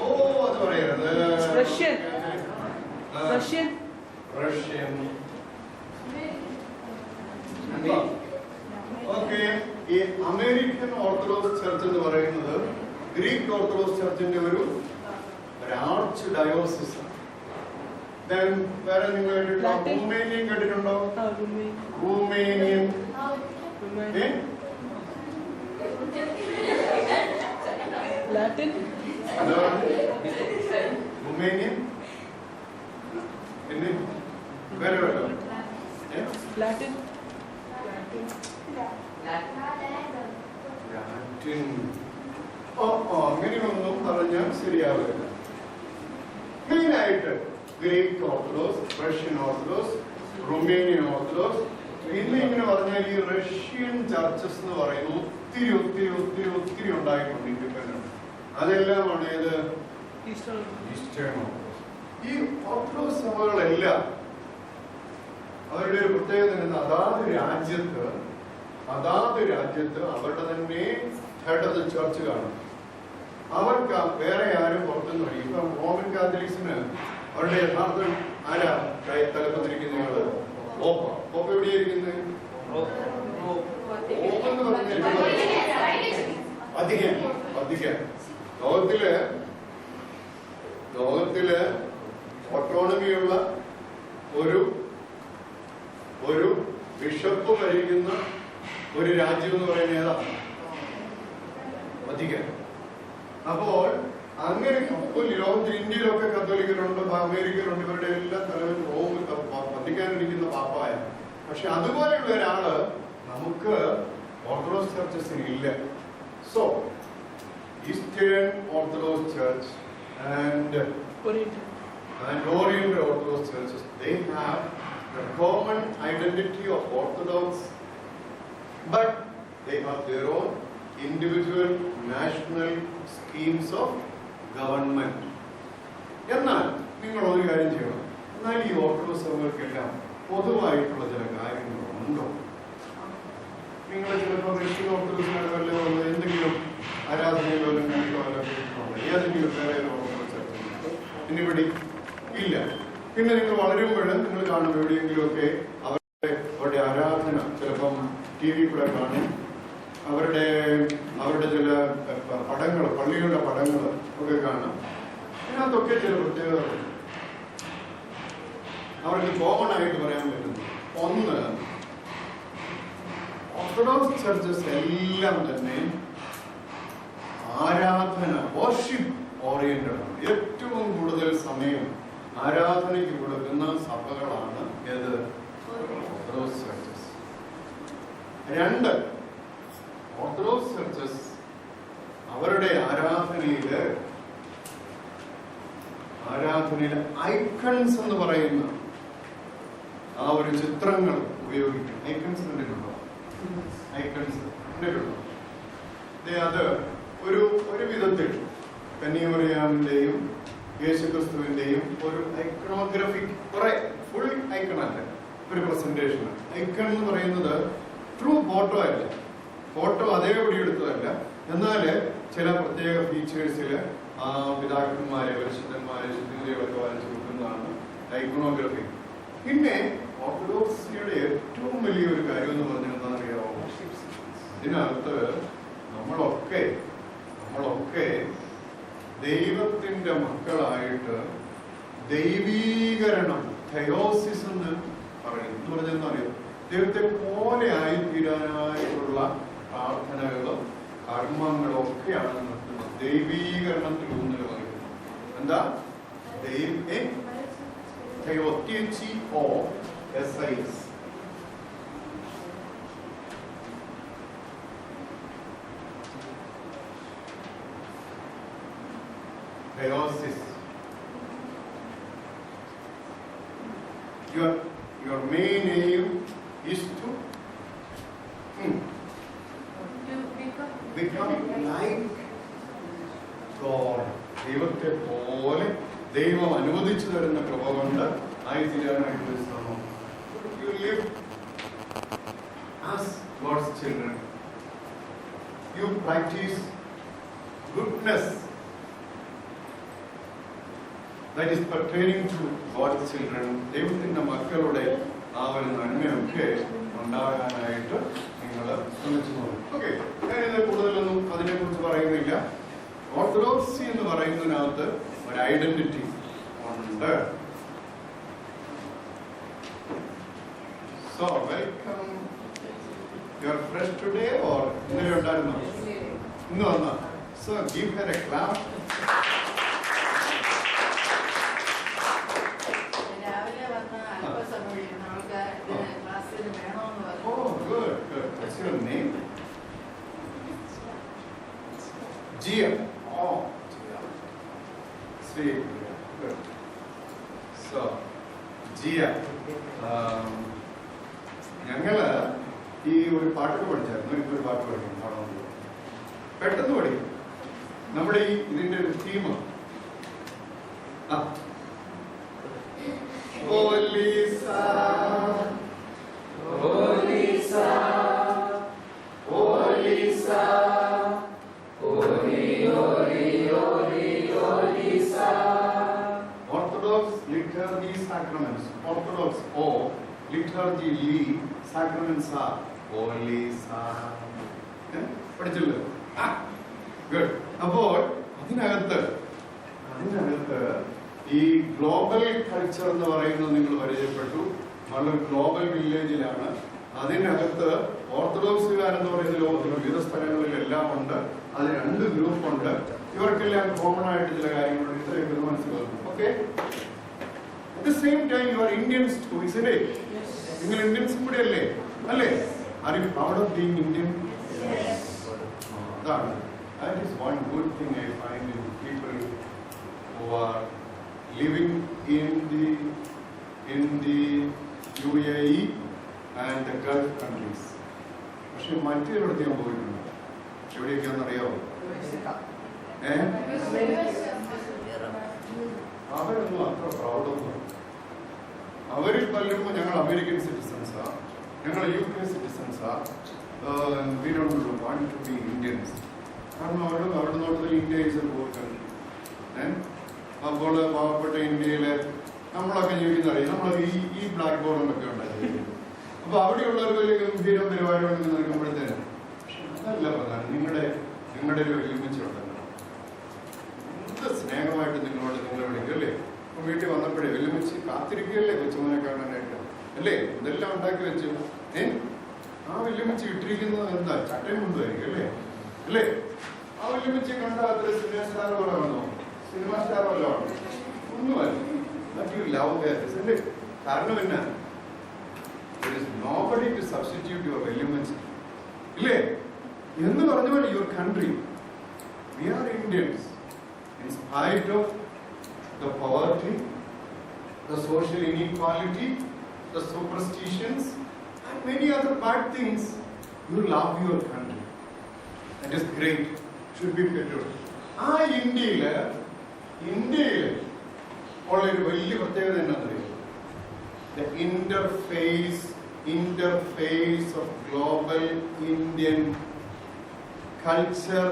ഓ അത് പറയരുത്, റഷ്യൻ, ഓക്കെ. ഈ അമേരിക്കൻ ഓർത്തഡോക്സ് ചർച്ച് എന്ന് പറയുന്നത് ഗ്രീക്ക് ഓർത്തഡോക്സ് ചർച്ചിന്റെ ഒരു ആർച്ച് ഡയോസിസ്. വേറെ നിങ്ങൾ കേട്ടിട്ടുണ്ടോ? റൂമേനിയൻ കേട്ടിട്ടുണ്ടോ? റൂമേനിയൻ, Latin. റൂമേനിയൻ, പിന്നെ വേറെ വേറെ Latin. ലാറ്റിൻ. അങ്ങനെയൊന്നും പറഞ്ഞാൽ ശരിയാവില്ല. മെയിനായിട്ട് Greek orthodox, Russian orthodox, Romanian orthodox. പിന്നെ ഇങ്ങനെ പറഞ്ഞാൽ ഈ റഷ്യൻ ചർച്ചസ് എന്ന് പറയുന്നത് ഒത്തിരി ഒത്തിരി ഒത്തിരി ഒത്തിരി ഉണ്ടായിട്ടുണ്ട് ഇൻഡിപെൻഡന്റ്. അതെല്ലാമാണ് ഏത്? Eastern orthodox. ഈ ഓർത്തഡോക്സ് സഭകളെല്ലാം അവരുടെ ഒരു പ്രത്യേകത, അതാത് രാജ്യത്ത് അവരുടെ തന്നെ ഹെഡ് ഓഫ് ദ ചർച്ച് കാണും. അവർക്ക് വേറെ ആരും പുറത്തുനിന്ന് വരും. ഇപ്പം റോമൻ കാത്തലിക്സിന് അവരുടെ യഥാർത്ഥം ആരാ തലപ്പത്തിരിക്കുന്നയാള്? പോപ്പ. പോപ്പ എവിടെയായിരിക്കുന്നത്? പോപ്പെന്ന് പറഞ്ഞ വത്തിക്കാൻ. ലോകത്തില് ഓട്ടോണമിയുള്ള ഒരു ബിഷപ്പ് ഭരിക്കുന്ന ഒരു രാജ്യം എന്ന് പറയുന്നത് ഏതാ? വത്തിക്കാൻ. അപ്പോൾ അങ്ങനെ ലോകത്തിൽ ഇന്ത്യയിലൊക്കെ കത്തോലിക്കലുണ്ട്, അമേരിക്കയിലുണ്ട്, ഇവരുടെ എല്ലാ തലവരും റോമിൽ വത്തിക്കാനിരിക്കുന്ന പാപ്പായ. പക്ഷെ അതുപോലെയുള്ള ഒരാള് നമുക്ക് ഓർത്തഡോക്സ് ചർച്ചസിന് ഇല്ല. So eastern orthodox church and Oriental Orthodox churches, they have the common identity of Orthodox, but they have their own individual national schemes of government. എന്നാൽ നിങ്ങൾ ഒരു കാര്യം ചെയ്യണം. എന്നാൽ ഈ ഓർത്തഡോക്സ് സഭകൾക്കെല്ലാം പൊതുവായിട്ടുള്ള ചില കാര്യങ്ങളുണ്ടോ? നിങ്ങൾ ചിലപ്പോൾ ക്രിസ്ത്യൻ ഓർത്തഡോക്സിനാണ് വല്ലതും എന്തെങ്കിലും ആരാധനയിലോ ഏതെങ്കിലും വേറെ ഇന്നിവിടെ ഇല്ല. പിന്നെ നിങ്ങൾ വളരുമ്പോൾ നിങ്ങൾ കാണും എവിടെയെങ്കിലുമൊക്കെ അവരുടെ ആരാധന ചിലപ്പം TV കൂടെ കാണും. അവരുടെ ചില പടങ്ങൾ, പള്ളികളുടെ പടങ്ങൾ ഒക്കെ കാണാം. ഇതിനകത്തൊക്കെ ചില പ്രത്യേകതകളുണ്ട്. അവർക്ക് കോമൺ ആയിട്ട് പറയാൻ പറ്റുന്നു. ഒന്ന്, ഓർത്തഡോക്സ് ചർച്ചസ് എല്ലാം തന്നെ ആരാധന, വർഷിപ്പ് ഓറിയന്റഡ് ആണ്. ഏറ്റവും കൂടുതൽ സമയം ആരാധനയ്ക്ക് കൊടുക്കുന്ന സഭകളാണ് ഏത്? Orthodox churches. രണ്ട്, ഓർത്തഡോക്സ് ചർച്ചസ് അവരുടെ ആരാധനയില് ഐക്കൺസ് എന്ന് പറയുന്ന ആ ഒരു ചിത്രങ്ങൾ ഉപയോഗിക്കും. ഐക്കൺസ് കണ്ടിട്ടുണ്ടോ? ഐക്കൺസ് കണ്ടിട്ടുണ്ടോ? അത് ഒരു വിധത്തിൽ കന്യാമറിയാമിന്റെയും യേശുക്രിസ്തുവിന്റെയും ഒരു ഐക്കണോഗ്രഫിക്, കുറെ ഫുൾ ഐക്കൺ അല്ല, ഒരു പ്രസന്റേഷൻ. ഐക്കൺ എന്ന് പറയുന്നത് ട്രൂ ഫോട്ടോ അല്ല, ഫോട്ടോ അതേപടി എടുത്തതല്ല, എന്നാൽ ചില പ്രത്യേക ഫീച്ചേഴ്സിൽ ആ പിതാക്കന്മാരെ, പരിശുദ്ധന്മാരെ, ശുദ്ധികളൊക്കെ വരച്ചു കൊടുക്കുന്നതാണ് ഐക്കണോഗ്രഫി. പിന്നെ ഓർത്തഡോക്സിയുടെ ഏറ്റവും വലിയൊരു കാര്യം എന്ന് പറഞ്ഞാൽ എന്താണെന്നറിയാമോ? ഇതിനകത്ത് നമ്മളൊക്കെ ദൈവത്തിന്റെ മക്കളായിട്ട് ദൈവീകരണം, തയോസിസ് എന്ന് പറയും. എന്ന് പറഞ്ഞാൽ എന്താ അറിയോ? ദൈവത്തെ പോലെ ആയിത്തീരാനായിട്ടുള്ള പ്രാർത്ഥനകളും കർമ്മങ്ങളും ഒക്കെയാണ് നടത്തുന്നത്. ദൈവീകരണത്തിൽ ഊന്നൽ പറയുന്നത് എന്താ? Theosis. Your main aim is to become like God. ദൈവത്തെ പോലെ ദൈവം അനുവദിച്ചു തരുന്ന കൃപ കൊണ്ട് ആയിത്തീരാനായിട്ട് ശ്രമം. You live as God's children. You practice goodness that is pertaining to God's children. ദൈവത്തിന്റെ മക്കളുടെ ആ ഒരു നന്മയൊക്കെ ഉണ്ടാകാനായിട്ട് നിങ്ങൾ ശ്രമിച്ചു നോക്കും. ഓക്കെ, ഞാനിത് കൂടുതലൊന്നും അതിനെക്കുറിച്ച് പറയുന്നില്ല. ഓർത്തഡോക്സി എന്ന് പറയുന്നതിനകത്ത് ഒരു ഐഡന്റിറ്റി ഉണ്ട്. So welcome. You are fresh today or ഇന്നലെ ഉണ്ടായിരുന്നോ? ഇന്ന് വന്ന. So give Har A clap. What's your name? Gia. Oh, Gia. Sweet. Good. So, Gia. ഞങ്ങള് ഈ ഒരു പാട്ട് പഠിച്ചായിരുന്നു. എനിക്കൊരു പാട്ട് പഠിക്കണം, പെട്ടെന്ന് പഠിക്കും. നമ്മുടെ ഇതിന്റെ ഒരു theme sacraments. Orthodox O, liturgy Li, sacraments are Holy പഠിച്ചല്ലോ? ഗുഡ്. അപ്പോൾ അതിനകത്ത് ഈ ഗ്ലോബൽ കൾച്ചർ എന്ന് പറയുന്നത് നിങ്ങൾ പരിചയപ്പെട്ടു. വളരെ ഗ്ലോബൽ വില്ലേജിലാണ്. അതിനകത്ത് ഓർത്തഡോക്സുകാരെന്ന് പറയുന്ന ലോകത്തിൽ വിവിധ സ്ഥലങ്ങളിലെല്ലാം ഉണ്ട്. അത് രണ്ട് ഗ്രൂപ്പുണ്ട്. ഇവർക്കെല്ലാം കോമൺ ആയിട്ട് ചില കാര്യങ്ങളുണ്ട്. ഇത്രയൊക്കെ മനസ്സിലാക്കുന്നു. Okay. At the same time, you are Indians too, isn't it? Yes. നിങ്ങൾ ഇന്ത്യൻസും കൂടി അല്ലേ? അല്ലേ? Are you proud of being Indian? Yes. That is one good thing I find in people who are living in the UAE and the Gulf countries. പക്ഷെ മറ്റേടത്ത് ഞാൻ പോയിട്ടുണ്ട്. എവിടെയൊക്കെയാണെന്ന് അറിയാമോ? അവരൊന്നും അത്ര പ്രൗഡൊന്നും. അവരിൽ പലരും ഞങ്ങൾ അമേരിക്കൻ സിറ്റിസൺസാ, ഞങ്ങൾ UK സിറ്റിസൺസാ, we don't want to be Indians. കാരണം അവരുടെ നോട്ടത്തിൽ India is A poor country. അപ്പോൾ പാവപ്പെട്ട ഇന്ത്യയിലെ നമ്മളൊക്കെ ജീവിക്കുന്നറിയാം. നമ്മളൊക്കെ ഈ ബ്ലാക്ക് ബോർഡൊക്കെ ഉണ്ടായി. അപ്പൊ അവിടെയുള്ളവർ വലിയ ഗംഭീരം പരിപാടി ഉണ്ടെന്ന് നിൽക്കുമ്പോഴത്തേന് അതല്ല പ്രധാനം. നിങ്ങളുടെ ഒരു വെല്ലുമിച്ചുണ്ടല്ലോ. എന്ത് സ്നേഹമായിട്ട് നിങ്ങളോട് നിങ്ങൾ വിളിക്കും അല്ലേ? അപ്പൊ വീട്ടിൽ വന്നപ്പോഴേ വെല്ലുമിച്ച് വെച്ച് കാത്തിരിക്കുകയല്ലേ കൊച്ചുമോനെ കാണാനായിട്ട്, അല്ലേ? ഇതെല്ലാം ഉണ്ടാക്കി വെച്ചു. ആ വല്യമ്മച്ചി ഇട്ടിരിക്കുന്നത് എന്താ? ചട്ടയും കൊണ്ടുമായിരിക്കും, അല്ലേ? അല്ലേ? ആ വല്യമ്മച്ചി കണ്ട അത്ര സിനിമ സ്റ്റാർ പോലെ വന്നോ? സിനിമ സ്റ്റാർ പോലെ ആണോ? ഒന്നുമല്ല. അല്ലേ? കാരണം എന്നാ? There is nobody to substitute your വല്യമ്മച്ചി, ഇല്ലേ? എന്ന് പറഞ്ഞ പോലെ your country, we are Indians, in spite of the poverty, the social inequality, the superstitions and many other bad things, you love your country. That is great, should be better. ആ ഇന്ത്യയില് ഉള്ള ഒരു വലിയ പ്രത്യേകത എന്നറിയോ? The interface of global Indian culture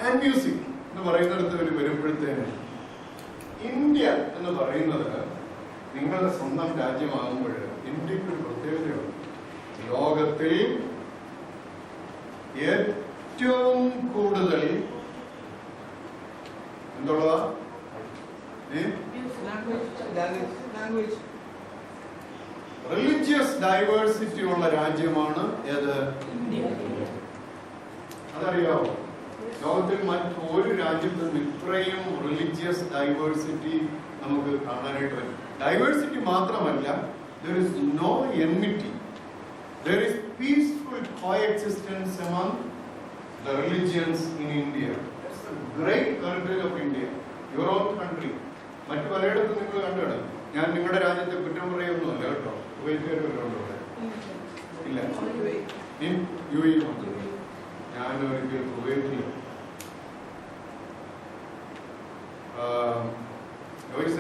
and music എന്ന് പറയുന്നിടത്ത് വരുമ്പോഴത്തേന് ഇന്ത്യ എന്ന് പറയുന്നത് നിങ്ങളുടെ സ്വന്തം രാജ്യമാകുമ്പോൾ ഇന്ത്യക്ക് ഒരു പ്രത്യേകതയുണ്ട്. ലോകത്തിൽ ഏറ്റവും കൂടുതൽ എന്തുള്ളതാ? Language. റിലീജിയസ് ഡൈവേഴ്സിറ്റി ഉള്ള രാജ്യമാണ് ഏത്? India. അതറിയാവോ? ലോകത്തിൽ മറ്റൊരു രാജ്യത്തും ഇത്രയും റിലീജിയസ് ഡൈവേഴ്സിറ്റി നമുക്ക് കാണാനായിട്ട് പറ്റും. ഡൈവേഴ്സിറ്റി മാത്രമല്ല, there is no enmity, there is peaceful coexistence among the religions in India. That's the great heritage of India, your own country. മറ്റു പലയിടത്തും നിങ്ങൾ കണ്ടാണ്. ഞാൻ നിങ്ങളുടെ രാജ്യത്തെ കുറ്റം പറയൊന്നുമല്ല കേട്ടോ. കുവൈറ്റുകാരുണ്ടോ? ഇല്ല. യു എ ഞാൻ ഒരിക്കൽ കുവൈറ്റിൽ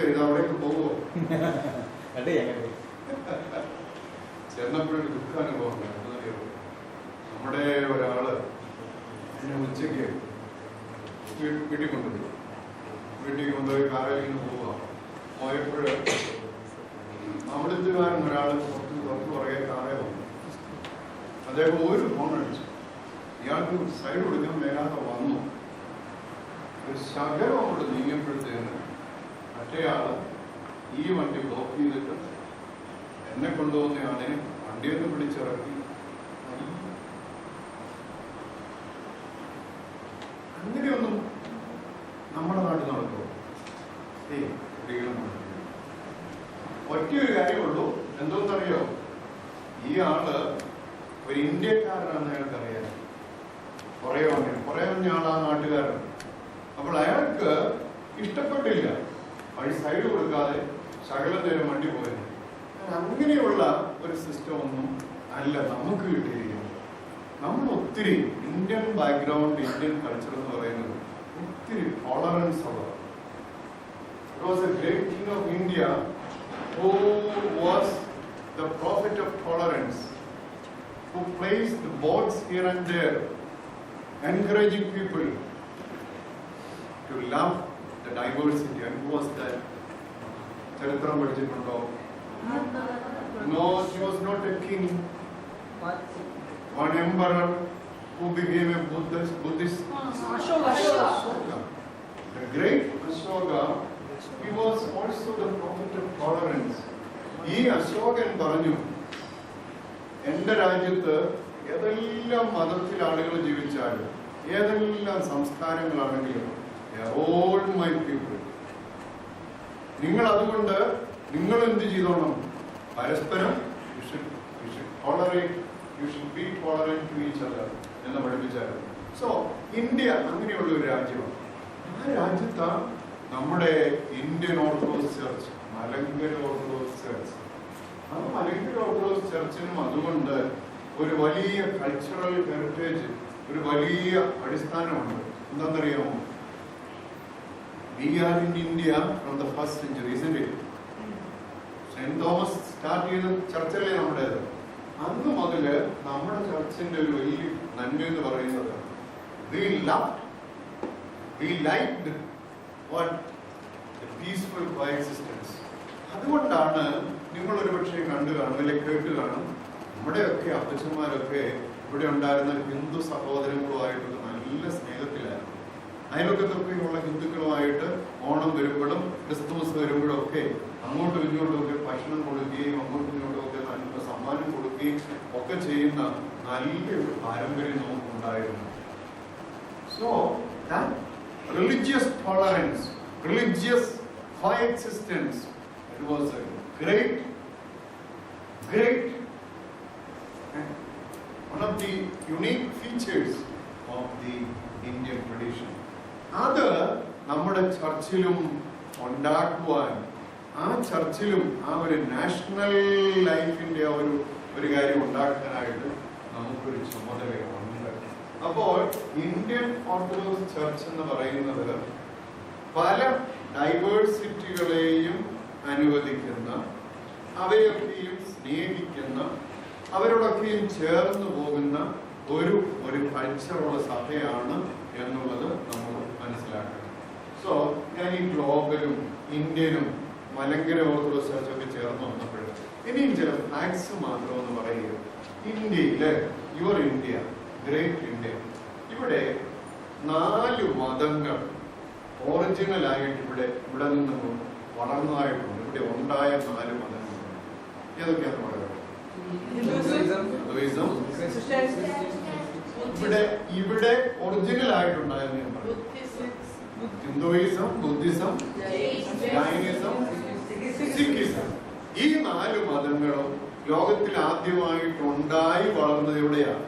ഇത് അവിടേക്ക് പോകുമോ? ചെന്നപ്പോഴൊരു ദുഃഖാനുഭവം ഉണ്ടായിരുന്നു. നമ്മുടെ ഒരാള് എന്നെ ഉച്ചയ്ക്ക് വീട്ടിൽ കൊണ്ടുപോയി. വീട്ടിൽ കൊണ്ടുപോയി കാറിൽ നിന്ന് പോയപ്പോഴ് അവിടുത്തുകാരൻ ഒരാൾ പുറത്ത് പുറകെ കാറേ വന്നു. അദ്ദേഹം ഒരു ഫോൺ അടിച്ചു. ഇയാൾക്ക് സൈഡ് കൊടുക്കാൻ മേലാതെ വന്നു. ഒരു ശകലം അവിടെ നീങ്ങിയപ്പോഴത്തേന് മറ്റേയാള് ഈ വണ്ടി ബ്ലോക്ക് ചെയ്തിട്ട് എന്നെ കൊണ്ടുപോകുന്നയാളെ വണ്ടിയൊന്ന് പിടിച്ചിറക്കി. അങ്ങനെയൊന്നും നമ്മുടെ നാട്ടിൽ നടക്കുമോ? ഒറ്റയൊരു കാര്യമുള്ളൂ. എന്തോന്നറിയോ? ഈ ആള് ഒരു ഇന്ത്യക്കാരനാണെന്ന് അയാൾക്കറിയാം. കുറേ പറഞ്ഞ ആൾ ആ നാട്ടുകാരൻ. അപ്പോൾ അയാൾക്ക് ഇഷ്ടപ്പെട്ടില്ല വഴി സൈഡ് കൊടുക്കാതെ ശകലം നേരം വണ്ടി പോയത്. അങ്ങനെയുള്ള ഒരു സിസ്റ്റം ഒന്നും അല്ല നമുക്ക് കിട്ടിയിരിക്കുന്നത്. നമ്മൾ ഒത്തിരി ഇന്ത്യൻ ബാക്ക്ഗ്രൗണ്ട്, ഇന്ത്യൻ കൾച്ചർ എന്ന് പറയുന്നത് ഒത്തിരി ടോളറൻസ് ഉള്ളത്. It was a great king of India who was the prophet of tolerance, who placed the boards here and there, encouraging people to love the diversity. And who was that? ചരിത്രം പഠിച്ചിട്ടുണ്ടോ? No, she was not a king. One emperor who became a Buddhist. Ashoka. The great Ashoka, he was also the prophet of tolerance. ഈ അശോകൻ പറഞ്ഞു, എന്റെ രാജ്യത്ത് ഏതെല്ലാം മതത്തിൽ ആളുകൾ ജീവിച്ചാലും ഏതെല്ലാം സംസ്കാരങ്ങളാണെങ്കിലും all my people. നിങ്ങൾ അതുകൊണ്ട് നിങ്ങൾ എന്ത് ചെയ്തോണം? പരസ്പരം you should tolerate, you should be tolerant to each other എന്ന് പഠിപ്പിച്ചായിരുന്നു. സോ ഇന്ത്യ അങ്ങനെയുള്ള ഒരു രാജ്യമാണ്. ആ രാജ്യത്ത് നമ്മുടെ Indian orthodox church, Malankara orthodox church, ആ മലങ്കര ഓർത്തഡോക്സ് ചർച്ചിനും അതുകൊണ്ട് ഒരു വലിയ കൾച്ചറൽ ഹെറിറ്റേജ്, ഒരു വലിയ അടിസ്ഥാനമുണ്ട്. എന്താണെന്നറിയാമോ? We are in India from the first century, isn't it? Saint Thomas start ചെയ്ത ചർച്ചല്ലേ നമ്മുടേത്. അന്ന് മുതല് നമ്മുടെ ചർച്ചിന്റെ ഒരു വലിയ നന്മ എന്ന് പറയുന്നത് we liked what? The peaceful coexistence. അതുകൊണ്ടാണ് നിങ്ങൾ ഒരു പക്ഷേ കണ്ടു കാണും, അല്ലെങ്കിൽ കേട്ട് കാണും, നമ്മുടെയൊക്കെ അപ്പച്ചന്മാരൊക്കെ ഇവിടെ ഉണ്ടായിരുന്ന ഹിന്ദു സഹോദരങ്ങളുമായിട്ടൊക്കെ നല്ല സ്നേഹത്തിലായിരുന്നു. അയൽവക്കത്തൊക്കെയുള്ള ഹിന്ദുക്കളുമായിട്ട് ഓണം വരുമ്പോഴും ക്രിസ്തുമസ് വരുമ്പോഴും ഒക്കെ അങ്ങോട്ടും ഇങ്ങോട്ടും ഒക്കെ ഭക്ഷണം കൊടുക്കുകയും അങ്ങോട്ടും ഇങ്ങോട്ടും ഒക്കെ നല്ല സമ്മാനം കൊടുക്കുകയും ഒക്കെ ചെയ്യുന്ന നല്ലൊരു പാരമ്പര്യം നമുക്കുണ്ടായിരുന്നു. So religious tolerance, religious coexistence, it was a great one of the unique features of the Indian tradition. അത് നമ്മുടെ ചർച്ചിലും ഉണ്ടാക്കുവാൻ, ആ ചർച്ചിലും ആ ഒരു നാഷണൽ ലൈഫിന്റെ ഒരു കാര്യം ഉണ്ടാക്കാനായിട്ട് നമുക്കൊരു ചുമതലയുണ്ട്. അപ്പോൾ ഇന്ത്യൻ ഓർത്തഡോക്സ് ചർച്ച് എന്ന് പറയുന്നത് പല ഡൈവേഴ്സിറ്റികളെയും അനുവദിക്കുന്ന, അവയൊക്കെയും സ്നേഹിക്കുന്ന, അവരോടൊക്കെയും ചേർന്ന് പോകുന്ന ഒരു കൾച്ചറുള്ള സഭയാണ് എന്നുള്ളത് നമ്മൾ മനസ്സിലാക്കണം. സോ ഞാൻ ഈ ഗ്ലോബലും ഇന്ത്യനും മലങ്കര ഓർത്തഡോക്സ് ചർച്ചൊക്കെ ചേർന്ന് വന്നപ്പോൾ ഇനിയും ചില ഫാക്ട്സ് മാത്രം എന്ന് പറയുക. ഇന്ത്യയില് യുവർ ഇന്ത്യ, ഗ്രേറ്റ് ഇന്ത്യ, ഇവിടെ 4 മതങ്ങൾ ഒറിജിനൽ ആയിട്ട് ഇവിടെ നിന്ന് വളർന്നതായിട്ടുണ്ട്. ഇവിടെ ഉണ്ടായ 4 മതങ്ങളുണ്ട്. ഏതൊക്കെയാണെന്ന് പറയുന്നത്? ഇവിടെ ഒറിജിനൽ ആയിട്ടുണ്ടായെന്ന് ഞാൻ പറയും. Hinduism, Buddhism, Jainism, Sikhism. ഈ 4 മതങ്ങളും ലോകത്തിൽ ആദ്യമായിട്ടുണ്ടായി വളർന്നത് എവിടെയാണ്?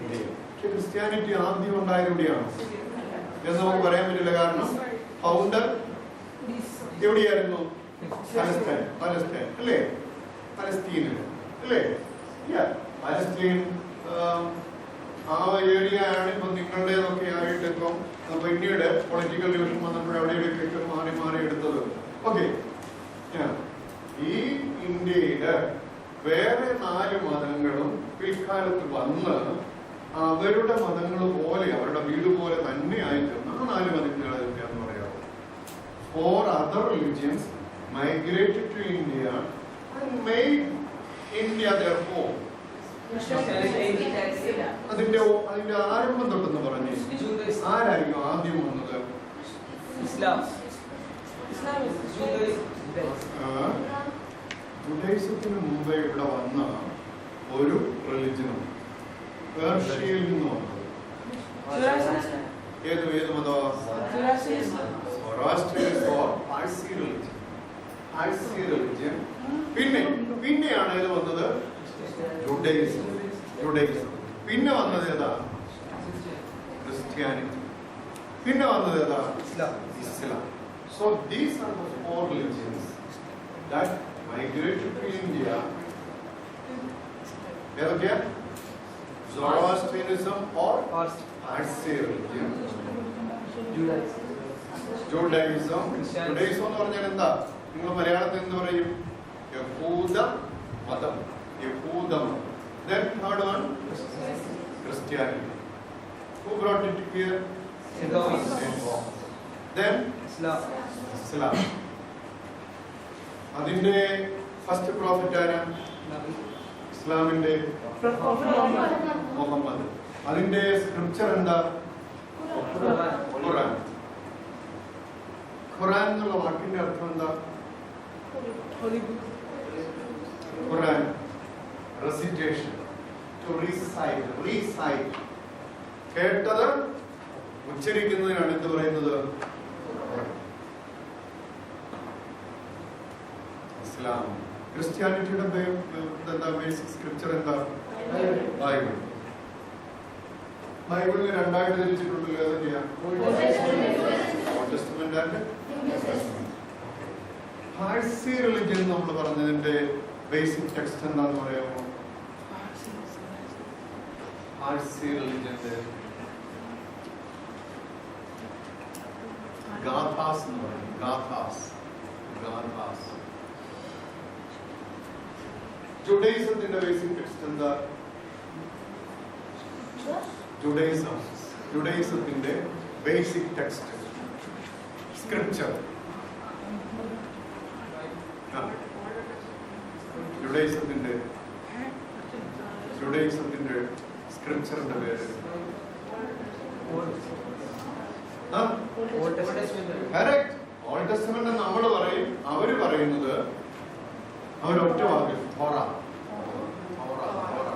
പക്ഷെ ക്രിസ്ത്യാനിറ്റി ആദ്യം ഉണ്ടായത് എവിടെയാണ് എന്ന് നമുക്ക് പറയാൻ പറ്റില്ല. കാരണം ഫൗണ്ടർ എവിടെയായിരുന്നു? പലസ്തീൻ അല്ലേ? പലസ്തീനിൽ അല്ലേ? പലസ്തീൻ ആ ഏരിയ ആണ് ഇപ്പൊ നിങ്ങളുടേതൊക്കെ ആയിട്ട് ഇപ്പം പിന്നീട് പൊളിറ്റിക്കൽ ഡിവിഷൻ വന്നപ്പോൾ അവിടെ ഇവിടെയൊക്കെ മാറി മാറി എടുത്തത്. ഓക്കെ, ഈ ഇന്ത്യയില് വേറെ 4 മതങ്ങളും പിൽക്കാലത്ത് വന്ന് അവരുടെ മതങ്ങൾ പോലെ, അവരുടെ വീട് പോലെ തന്നെ ആയിത്തീർന്ന 4 മതങ്ങൾ എന്ന് പറയാം. 4 other religions migrated to India and made India their home. അതിന്റെ ആരംഭം തൊട്ടെന്ന് പറഞ്ഞു. ആരായിരിക്കും ആദ്യം വന്നത്? ജുഡൈസത്തിന് മുമ്പേ ഇവിടെ വന്ന ഒരു റിലിജനും പേർഷ്യയിൽ നിന്ന് വന്നത്. ഏത് മതം? പിന്നെയാണ് ഏത് വന്നത്? ജുഡൈസം. പിന്നെ വന്നത് ഏതാ? ക്രിസ്ത്യാനിറ്റി. പിന്നെ വന്നത് ഏതാ? ഇസ്ലാം. So these are the 4 religions that migrated to India. ഏതൊക്കെയാ? Zoroastrianism or Parsi religion. Judaism. Judaism എന്ന് പറഞ്ഞാൽ എന്താ? നിങ്ങൾ മലയാളത്തിൽ എന്ത് പറയും? യഹൂദ മതം. Then third one, Christianity. Who brought it here? Then Islam. അതിന്റെ ഫസ്റ്റ് പ്രോഫിറ്റ് ആരാ? ഇസ്ലാമിന്റെ മുഹമ്മദ്. അതിന്റെ സ്ക്രിപ്ചർ എന്താ? ഖുർആൻ. ഖുർആൻ എന്നുള്ള വാക്കിന്റെ അർത്ഥം എന്താ? ഖുർആൻ റെസിറ്റേഷൻ, ടു റീസൈറ്റ്. കേട്ടത് ഉച്ചരിക്കുന്നതിനാണ് എന്ത് പറയുന്നത്? ഇസ്ലാം. ക്രിസ്ത്യാനിറ്റിയുടെ എന്താ ബേസിക് സ്ക്രിപ്ചർ എന്താ? ബൈബിൾ. ബൈബിളിന് 2 തിരിച്ചിട്ടുണ്ടല്ലോ. ഏതൊക്കെയാ? Old testament and new testament. Parsi religion നമ്മൾ പറഞ്ഞതിന്റെ ബേസിക് ടെക്സ്റ്റ് എന്താന്ന് പറയാമോ? പാഴ്സി റിലിജിയന്റെ ഗാഥാസ് എന്ന് പറയും. ഗാഥാസ്. ജുഡൈസത്തിന്റെ ബേസിക് ടെക്സ്റ്റ് എന്താ? ജുഡൈസത്തിന്റെ ബേസിക് ടെക്സ്റ്റ് സ്ക്രിപ്ചർ. ജുഡൈസത്തിന്റെ സ്ക്രിപ്ചറിന്റെ പേര് കറക്റ്റ്. ഓൾഡ് ടെസ്റ്റമെന്റ് നമ്മൾ പറയും, അവര് പറയുന്നത് അവരൊറ്റ വാക്ക് തോറ, തോറ, തോറ,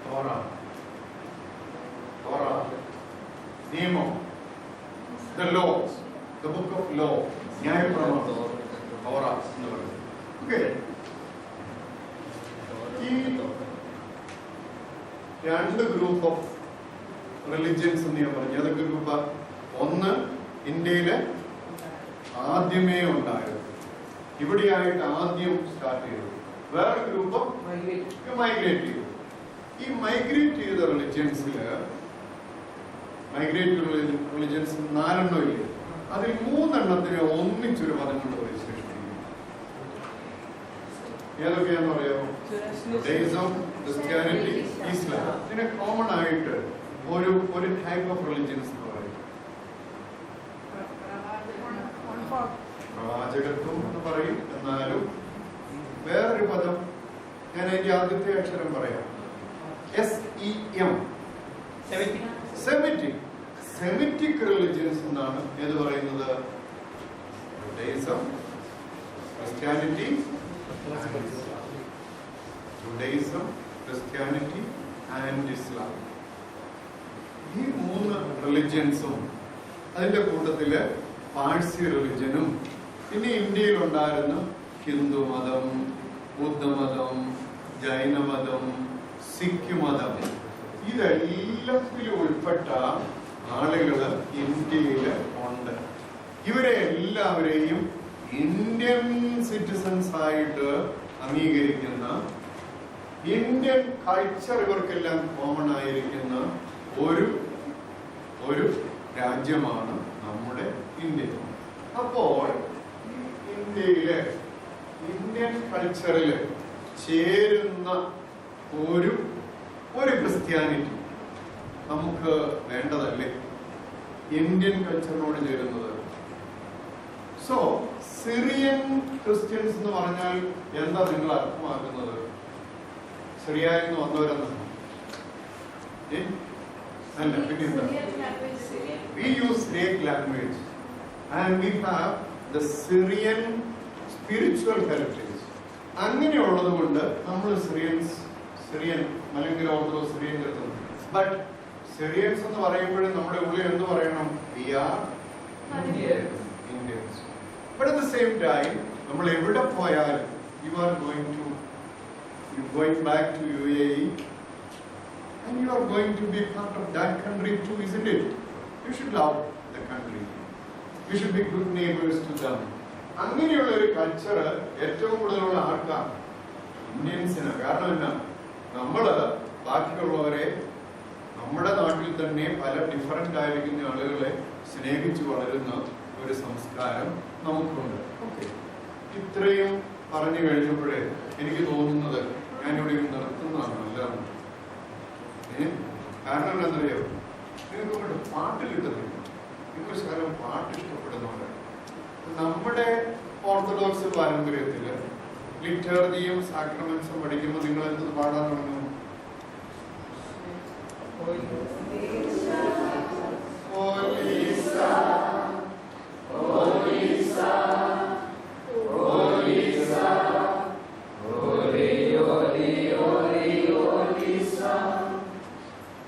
തോറ, തോറ, നിയമം, the laws, the book of law, ന്യായപ്രമാണം, തോറ എന്ന് പറയുന്നത്. ഓക്കെ, ഈ രണ്ട് ഗ്രൂപ്പ് ഓഫ് റിലിജിയൻസ് എന്ന് ഞാൻ പറഞ്ഞു. ഏതൊക്കെ ഗ്രൂപ്പാ? ഒന്ന് ഇന്ത്യയില് ആദ്യമേ ഉണ്ടായത്, ഇവിടെയായിട്ട് ആദ്യം സ്റ്റാർട്ട് ചെയ്തത്. വേറെ ഗ്രൂപ്പ് മൈഗ്രേറ്റ് ചെയ്തു. ഈ മൈഗ്രേറ്റ് ചെയ്ത റിലിജിയൻസില് റിലിജിയൻസ് 4 ഇല്ലേ, അതിൽ 3 ഒന്നിച്ചൊരു പദം കൊണ്ട് വിശേഷിപ്പിക്കുന്നു. ഏതൊക്കെയാന്ന് പറയാമോ? ജൂഡയിസം, ക്രിസ്ത്യാനിറ്റി, ഇസ്ലാം. ഇതിനെ കോമൺ ആയിട്ട് ഒരു ടൈപ്പ് ഓഫ് റിലിജിയൻസ് എന്ന് പറയും. പ്രവാചകത്വം എന്ന് പറയും. എന്നാലും വേറൊരു പദം, ഞാൻ അതിന്റെ ആദ്യത്തെ അക്ഷരം പറയാം. SEM, Semitic. സെമിറ്റിക് റിലിജിയൻസ് എന്നാണ് ഏത് പറയുന്നത്? ജൂഡയിസം, ക്രിസ്ത്യാനിറ്റി, ജൂഡയിസം, ക്രിസ്ത്യാനിറ്റി ആൻഡ് ഇസ്ലാം. ഈ 3 റിലിജിയൻസും അതിന്റെ കൂട്ടത്തില് പാഴ്സി റിലിജനും, പിന്നെ ഇന്ത്യയിൽ ഉണ്ടായിരുന്ന ഹിന്ദു മതം, ബുദ്ധമതം, ജൈനമതം, സിഖ് മതം, ഇതെല്ലാത്തിലും ഉൾപ്പെട്ട ആളുകള് ഇന്ത്യയില് ഉണ്ട്. ഇവരെ എല്ലാവരെയും ഇന്ത്യൻ സിറ്റിസൺസ് ആയിട്ട് അംഗീകരിക്കുന്ന, ഇന്ത്യൻ കൾച്ചർ ഇവർക്കെല്ലാം കോമൺ ആയിരിക്കുന്ന ഒരു രാജ്യമാണ് നമ്മുടെ ഇന്ത്യ. അപ്പോൾ ഇന്ത്യയിലെ ഇന്ത്യൻ കൾച്ചറില് ചേരുന്ന ഒരു ക്രിസ്ത്യാനിറ്റി നമുക്ക് വേണ്ടതല്ലേ? ഇന്ത്യൻ കൾച്ചറിനോട് ചേരുന്നത്. സോ സിറിയൻ ക്രിസ്ത്യൻസ് എന്ന് പറഞ്ഞാൽ എന്താ നിങ്ങൾ അർത്ഥമാക്കുന്നത്? സിറിയയിൽ നിന്ന് വന്നവരെന്നാണ്? അല്ല, പിന്നെ എന്താ? We use Syriac language and we have the Syrian spiritual heritage. അങ്ങനെയുള്ളത് കൊണ്ട് നമ്മൾ സിറിയൻ അല്ലെങ്കിൽ ഓർത്തഡോക്സ് സിറിയൻ കരുതുന്നു. ബട്ട് സിറിയൻസ് എന്ന് പറയുമ്പോഴും നമ്മുടെ ഉള്ളിൽ എന്ത് പറയണം? We are Indians. But at the same time, നമ്മൾ എവിടെ പോയാലും you are going back to UAE and you are going to be part of that country too, isn't it? You should love the country. You should be good neighbors to them. അങ്ങനെയുള്ള ഒരു culture ഏറ്റവും കൂടുതലുള്ള ആൾക്കാണ് ഇന്ത്യൻസിന്. കാരണം എന്നാ? നമ്മള് ബാക്കിയുള്ളവരെ നമ്മുടെ നാട്ടിൽ തന്നെ പല ഡിഫറൻ്റ് ആയിരിക്കുന്ന ആളുകളെ സ്നേഹിച്ചു വളരുന്ന ഒരു സംസ്കാരം നമുക്കുണ്ട്. ഓക്കെ, ഇത്രയും പറഞ്ഞു കഴിഞ്ഞപ്പോഴേ എനിക്ക് തോന്നുന്നത് ഞാനിവിടെ നിർത്തുന്നതാണ് നല്ലതാണ്. കാരണം എന്താണെന്നറിയോ? നിങ്ങൾക്ക് ഇവിടെ പാട്ട് കിട്ടുന്നില്ല. നിങ്ങൾ ശകലം പാട്ട് ഇഷ്ടപ്പെടുന്നുണ്ട്. നമ്മുടെ ഓർത്തഡോക്സ് പാരമ്പര്യത്തില് ലിറ്റർജിയും സാക്രമെന്റ്സും പഠിക്കുമ്പോൾ നിങ്ങൾ എന്ത് പാടാൻ തുടങ്ങും?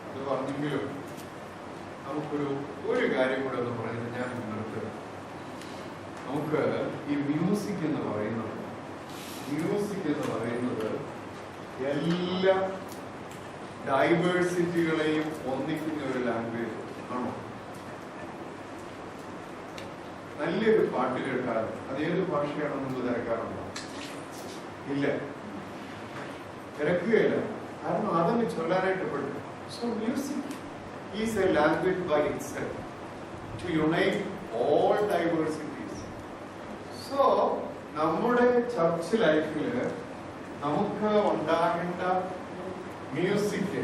അത് പറഞ്ഞെങ്കിലും ഒരു കാര്യം കൂടെ ഒന്ന് പറയുന്നത് ഞാൻ നിർത്തുക. നമുക്ക് ഈ മ്യൂസിക് എന്ന് പറയുന്നത് എല്ലാ ഡൈവേഴ്സിറ്റികളെയും ഒന്നിക്കുന്ന ഒരു ലാംഗ്വേജ് ആണോ? നല്ലൊരു പാട്ട് കേട്ടാൽ അതേത് ഭാഷയാണെന്ന് തിരക്കാറുണ്ടോ? ഇല്ല, തിരക്കുകയില്ല. കാരണം അതങ്ങ് ചൊല്ലാനായിട്ട് പെട്ടു. So music is a language by itself to unite all diversities. So നമ്മുടെ ചർച്ച് ലൈഫില് നമുക്ക് ഉണ്ടാകേണ്ട മ്യൂസിക്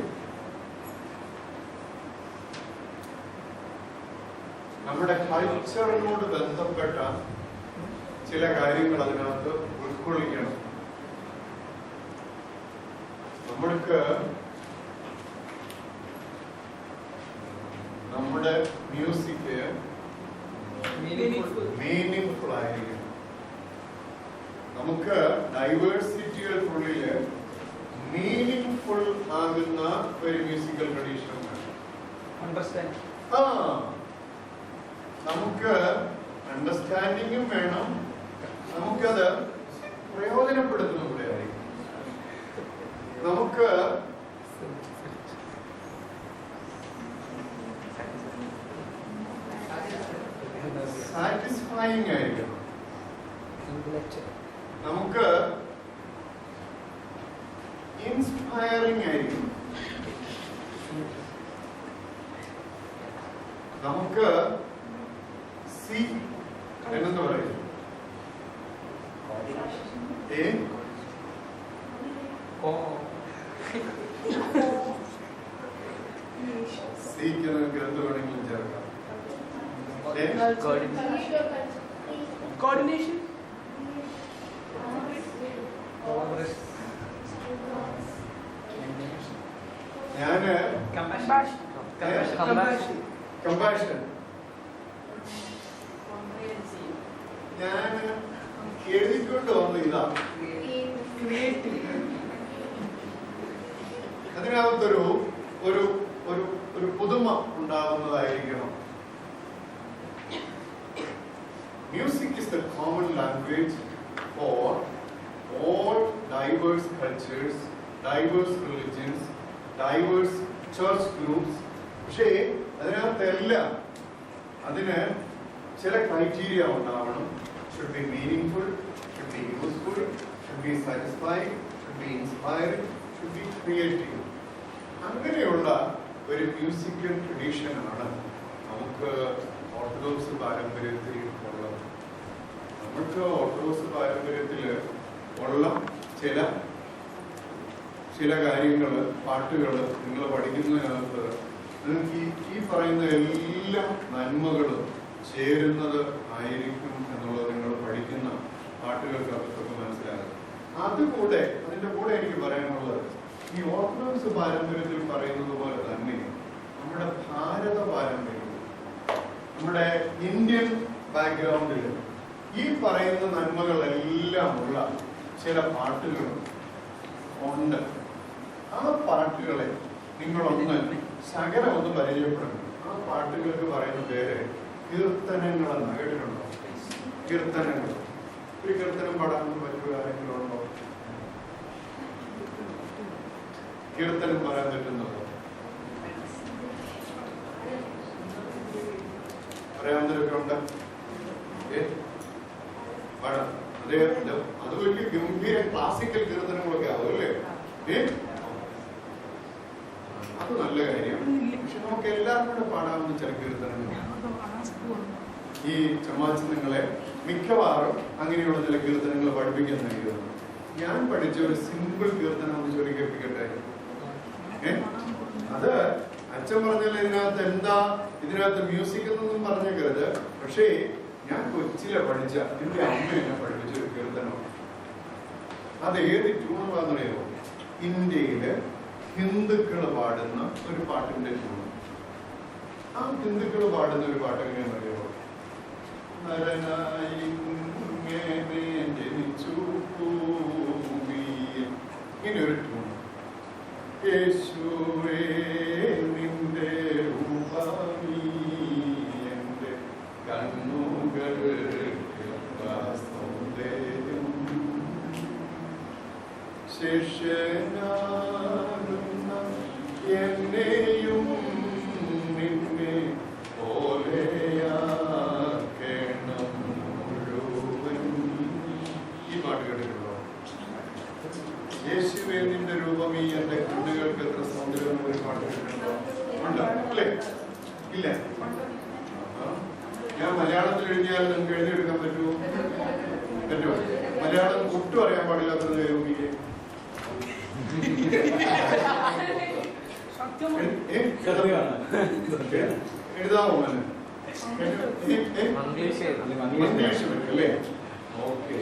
നമ്മുടെ കൾച്ചറിനോട് ബന്ധപ്പെട്ട ചില കാര്യങ്ങൾ അതിനകത്ത് ഉൾക്കൊള്ളിക്കണം. നമ്മുടെ മ്യൂസിക് മീനിങ്ഫുൾ ആയിരിക്കും. നമുക്ക് ഡൈവേഴ്സിറ്റികൾക്കുള്ളില് മീനിങ്ഫുൾ ആകുന്ന ഒരു മ്യൂസിക്കൽ ട്രഡീഷൻ അണ്ടർസ്റ്റാൻഡ്. നമുക്ക് അണ്ടർസ്റ്റാൻഡിങ്ങും വേണം, നമുക്കത് പ്രയോജനപ്പെടുത്തുന്ന കൂടെ ആയിരിക്കും. നമുക്ക് സാറ്റിസ്ഫൈയിങ് ആയിരിക്കണം, നമുക്ക് ഇൻസ്പയറിംഗ് ആയിരിക്കും, നമുക്ക് എന്നു പറയും സിക്ക് നിങ്ങൾക്ക് എന്ത് വേണമെങ്കിലും ചേർക്കാം. കോർഡിനേഷൻ, ഞാന് കമ്പാഷൻ, ഞാൻ എഴുതിക്കൊണ്ട് വന്നു ഇതാ. അതിനകത്തൊരു ഒരു ഒരു ഒരു പുതുമ ഉണ്ടാകുന്നതായിരിക്കണം. Music is the common language for all diverse cultures, diverse religions, diverse church groups. പക്ഷേ അതിനകത്തെല്ലാം അതിന് ചില ക്രൈറ്റീരിയ ഉണ്ടാവണം. Should be meaningful, should be useful, should be satisfying, should be inspiring, should be creative. അങ്ങനെയുള്ള ഒരു മ്യൂസിക്കൽ ട്രഡീഷനാണ് നമുക്ക് orthodox പാരമ്പര്യത്തിൽ ഉള്ളത്. നമുക്ക് ഓർത്തഡോക്സ് പാരമ്പര്യത്തിൽ ഉള്ള ചില കാര്യങ്ങൾ, പാട്ടുകൾ നിങ്ങൾ പഠിക്കുന്നതിനകത്ത് നിങ്ങൾക്ക് ഈ പറയുന്ന എല്ലാ നന്മകളും ചേരുന്നത് ആയിരിക്കും എന്നുള്ളത് നിങ്ങൾ പഠിക്കുന്ന പാട്ടുകൾക്കകത്തൊക്കെ മനസ്സിലാകും. അതിന്റെ കൂടെ എനിക്ക് പറയാനുള്ളത്, ഈ ഓർത്തഡോക്സ് പാരമ്പര്യത്തിൽ പറയുന്നത് പോലെ തന്നെ നമ്മുടെ ഭാരത പാരമ്പര്യം, നമ്മുടെ ഇന്ത്യൻ ബാക്ക്ഗ്രൗണ്ടിൽ ഈ പറയുന്ന നന്മകളെല്ലാം ഉള്ള ചില പാട്ടുകൾ ഉണ്ട്. ആ പാട്ടുകളെ നിങ്ങളൊന്ന് ശകലം ഒന്ന് പരിചയപ്പെടണം. ആ പാട്ടുകൾക്ക് പറയുന്ന പേര് കീർത്തനങ്ങളെന്ന് കേട്ടിട്ടുണ്ടോ? കീർത്തനങ്ങൾ. ഒരു കീർത്തനം പാടാൻ പറ്റുക ആരെങ്കിലും ഉണ്ടോ? കീർത്തനം പറയാൻ പറ്റുന്നതോ? പറയാവുന്നവരൊക്കെ ഉണ്ട്. പാടാം. അത് വലിയ ഗംഭീര ക്ലാസിക്കൽ കീർത്തനങ്ങളൊക്കെ ആവും അല്ലേ? അത് നല്ല കാര്യം. പക്ഷെ നമുക്ക് എല്ലാവർക്കും കൂടെ പാടാവുന്ന ചില കീർത്തനങ്ങൾ ഈ ചമാച്ച് നിങ്ങളെ മിക്കവാറും അങ്ങനെയുള്ള ചില കീർത്തനങ്ങൾ പഠിപ്പിക്കുന്നതായിരുന്നു. ഞാൻ പഠിച്ച ഒരു സിമ്പിൾ കീർത്തനം ഒന്ന് ചൊല്ലി കേൾപ്പിക്കട്ടെ. അത് അച്ഛൻ പറഞ്ഞാൽ ഇതിനകത്ത് മ്യൂസിക് എന്നൊന്നും പറഞ്ഞേക്കരുത്. പക്ഷേ ഞാൻ കൊച്ചിലെ പഠിച്ച എന്റെ അമ്മ എന്നെ പഠിപ്പിച്ച ഒരു കീർത്തനമാണ്. അത് ഏത് ട്യൂണാണെന്നറിയോ? ഇന്ത്യയില് ഹിന്ദുക്കൾ പാടുന്ന ഒരു പാട്ടിന്റെ ട്യൂൺ. ആ ഹിന്ദുക്കൾ പാടുന്ന ഒരു പാട്ട് എങ്ങനെയാണെന്നറിയോ? ഇങ്ങനെ ഒരു ട്യൂൺ. യേശുവേ നിന്റെ രൂപമീ എന്റെ കണ്ണുകൾ ശിഷ്യനാകുന്ന എന്നെയും നിന്നെ പോലെയാക്കണം മുഴുവൻ. ഈ പാട്ട് കേട്ടിട്ടുണ്ടോ? യേശുവേ നിന്റെ രൂപമീ എന്റെ കണ്ണുകൾക്ക് എത്ര സൗന്ദര്യം ഒരു പാട്ട് കേട്ടിട്ടുണ്ടോ? ഉണ്ടോ? അല്ലേ? ഇല്ല. ഞാൻ മലയാളത്തിൽ എഴുതിയാൽ നിങ്ങൾക്ക് എഴുതിയെടുക്കാൻ പറ്റുമോ? പറ്റുമോ? മലയാളം ഒട്ടും അറിയാൻ പാടില്ലാത്തത് യോഗിക്ക് എഴുതാമോ? ഇംഗ്ലീഷ് പറ്റും അല്ലേ? ഓക്കെ.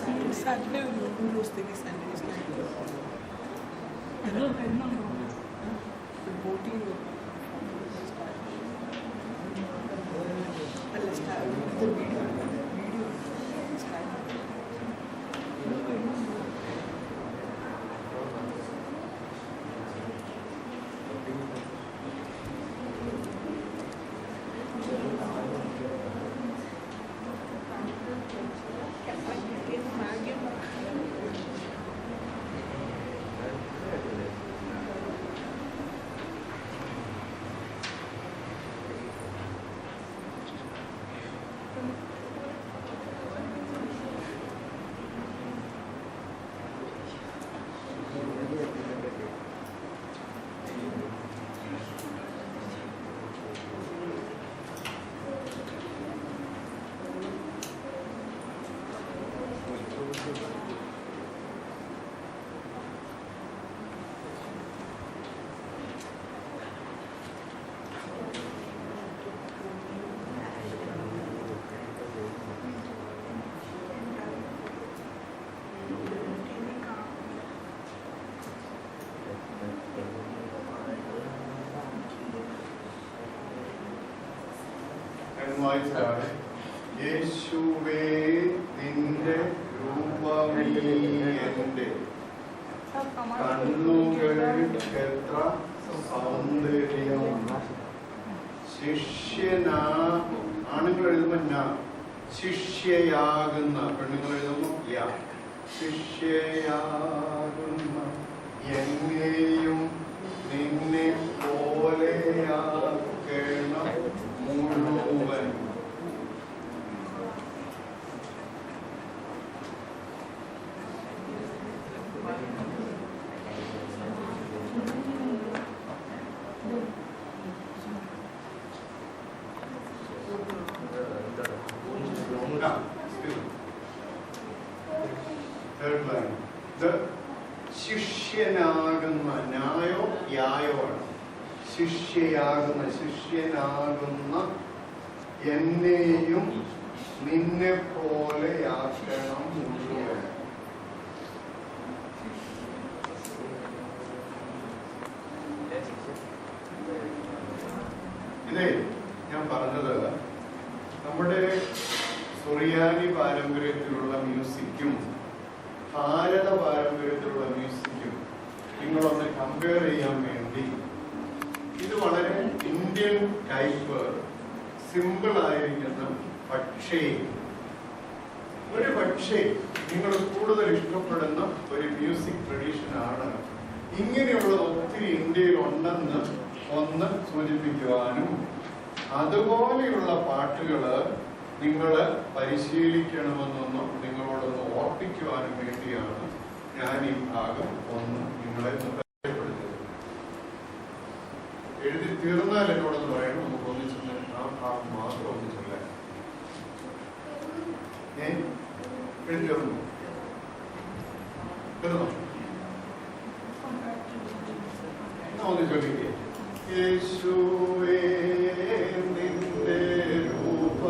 Saturday Sunday boating വായിച്ചാണ് യേശുവേ നിന്റെ രൂപമീയന്റെ കണ്ണുകൾക്കെത്ര സൗന്ദര്യം. ശിഷ്യനാ ആണുങ്ങൾ എഴുതുമ്പോ ശിഷ്യയാകുന്ന, പെണ്ണുങ്ങൾ എഴുതുമ്പോ ശിഷ്യയാകുന്ന എന്നെയും നിന്നെ പോലെയാക്കണം മുഴുവൻ. ശിഷ്യനാകുന്ന, ന്യായോ യായോ ആണ്. ശിഷ്യയാകുന്ന, ശിഷ്യനാകുന്ന എന്നെയും നിന്നെ പോലെയാക്കണം മുഴുവൻ. ഇതേ ഞാൻ പറഞ്ഞത് നമ്മുടെ സുറിയാനി പാരമ്പര്യത്തിലുള്ള മ്യൂസിക്കും ഭാരത പാരമ്പര്യത്തിലുള്ള മ്യൂസിക്കും നിങ്ങളൊന്ന് കമ്പയർ ചെയ്യാൻ വേണ്ടി, ഇത് വളരെ ഇന്ത്യൻ ടൈപ്പ് സിമ്പിൾ ആയിരിക്കുന്ന, പക്ഷേ നിങ്ങൾ കൂടുതൽ ഇഷ്ടപ്പെടുന്ന ഒരു മ്യൂസിക് ട്രഡീഷനാണ്. ഇങ്ങനെയുള്ള ഒത്തിരി ഇന്ത്യയിൽ ഉണ്ടെന്ന് ഒന്ന് സൂചിപ്പിക്കുവാനും അതുപോലെയുള്ള പാട്ടുകള് നിങ്ങൾ പരിശീലിക്കണമെന്നൊന്നും നിങ്ങളോടൊന്ന് ഓർപ്പിക്കുവാനും വേണ്ടിയാണ് ഞാൻ ഈ ഭാഗം ഒന്ന് നിങ്ങളെ പരിചയപ്പെടുത്തിയത്. എഴുതി തീർന്നാൽ എന്നോടൊന്ന് പറയണം, നമുക്ക് ഒന്നിച്ചൊന്ന് ആ ഭാഗം മാത്രം ഒന്നിച്ചില്ല. എഴുതി തീർന്നു തീർന്നോ? ഒന്ന് ചൊല്ലിക്കേ. യേശുവേ നിന്റെ രൂപമീയന്റെ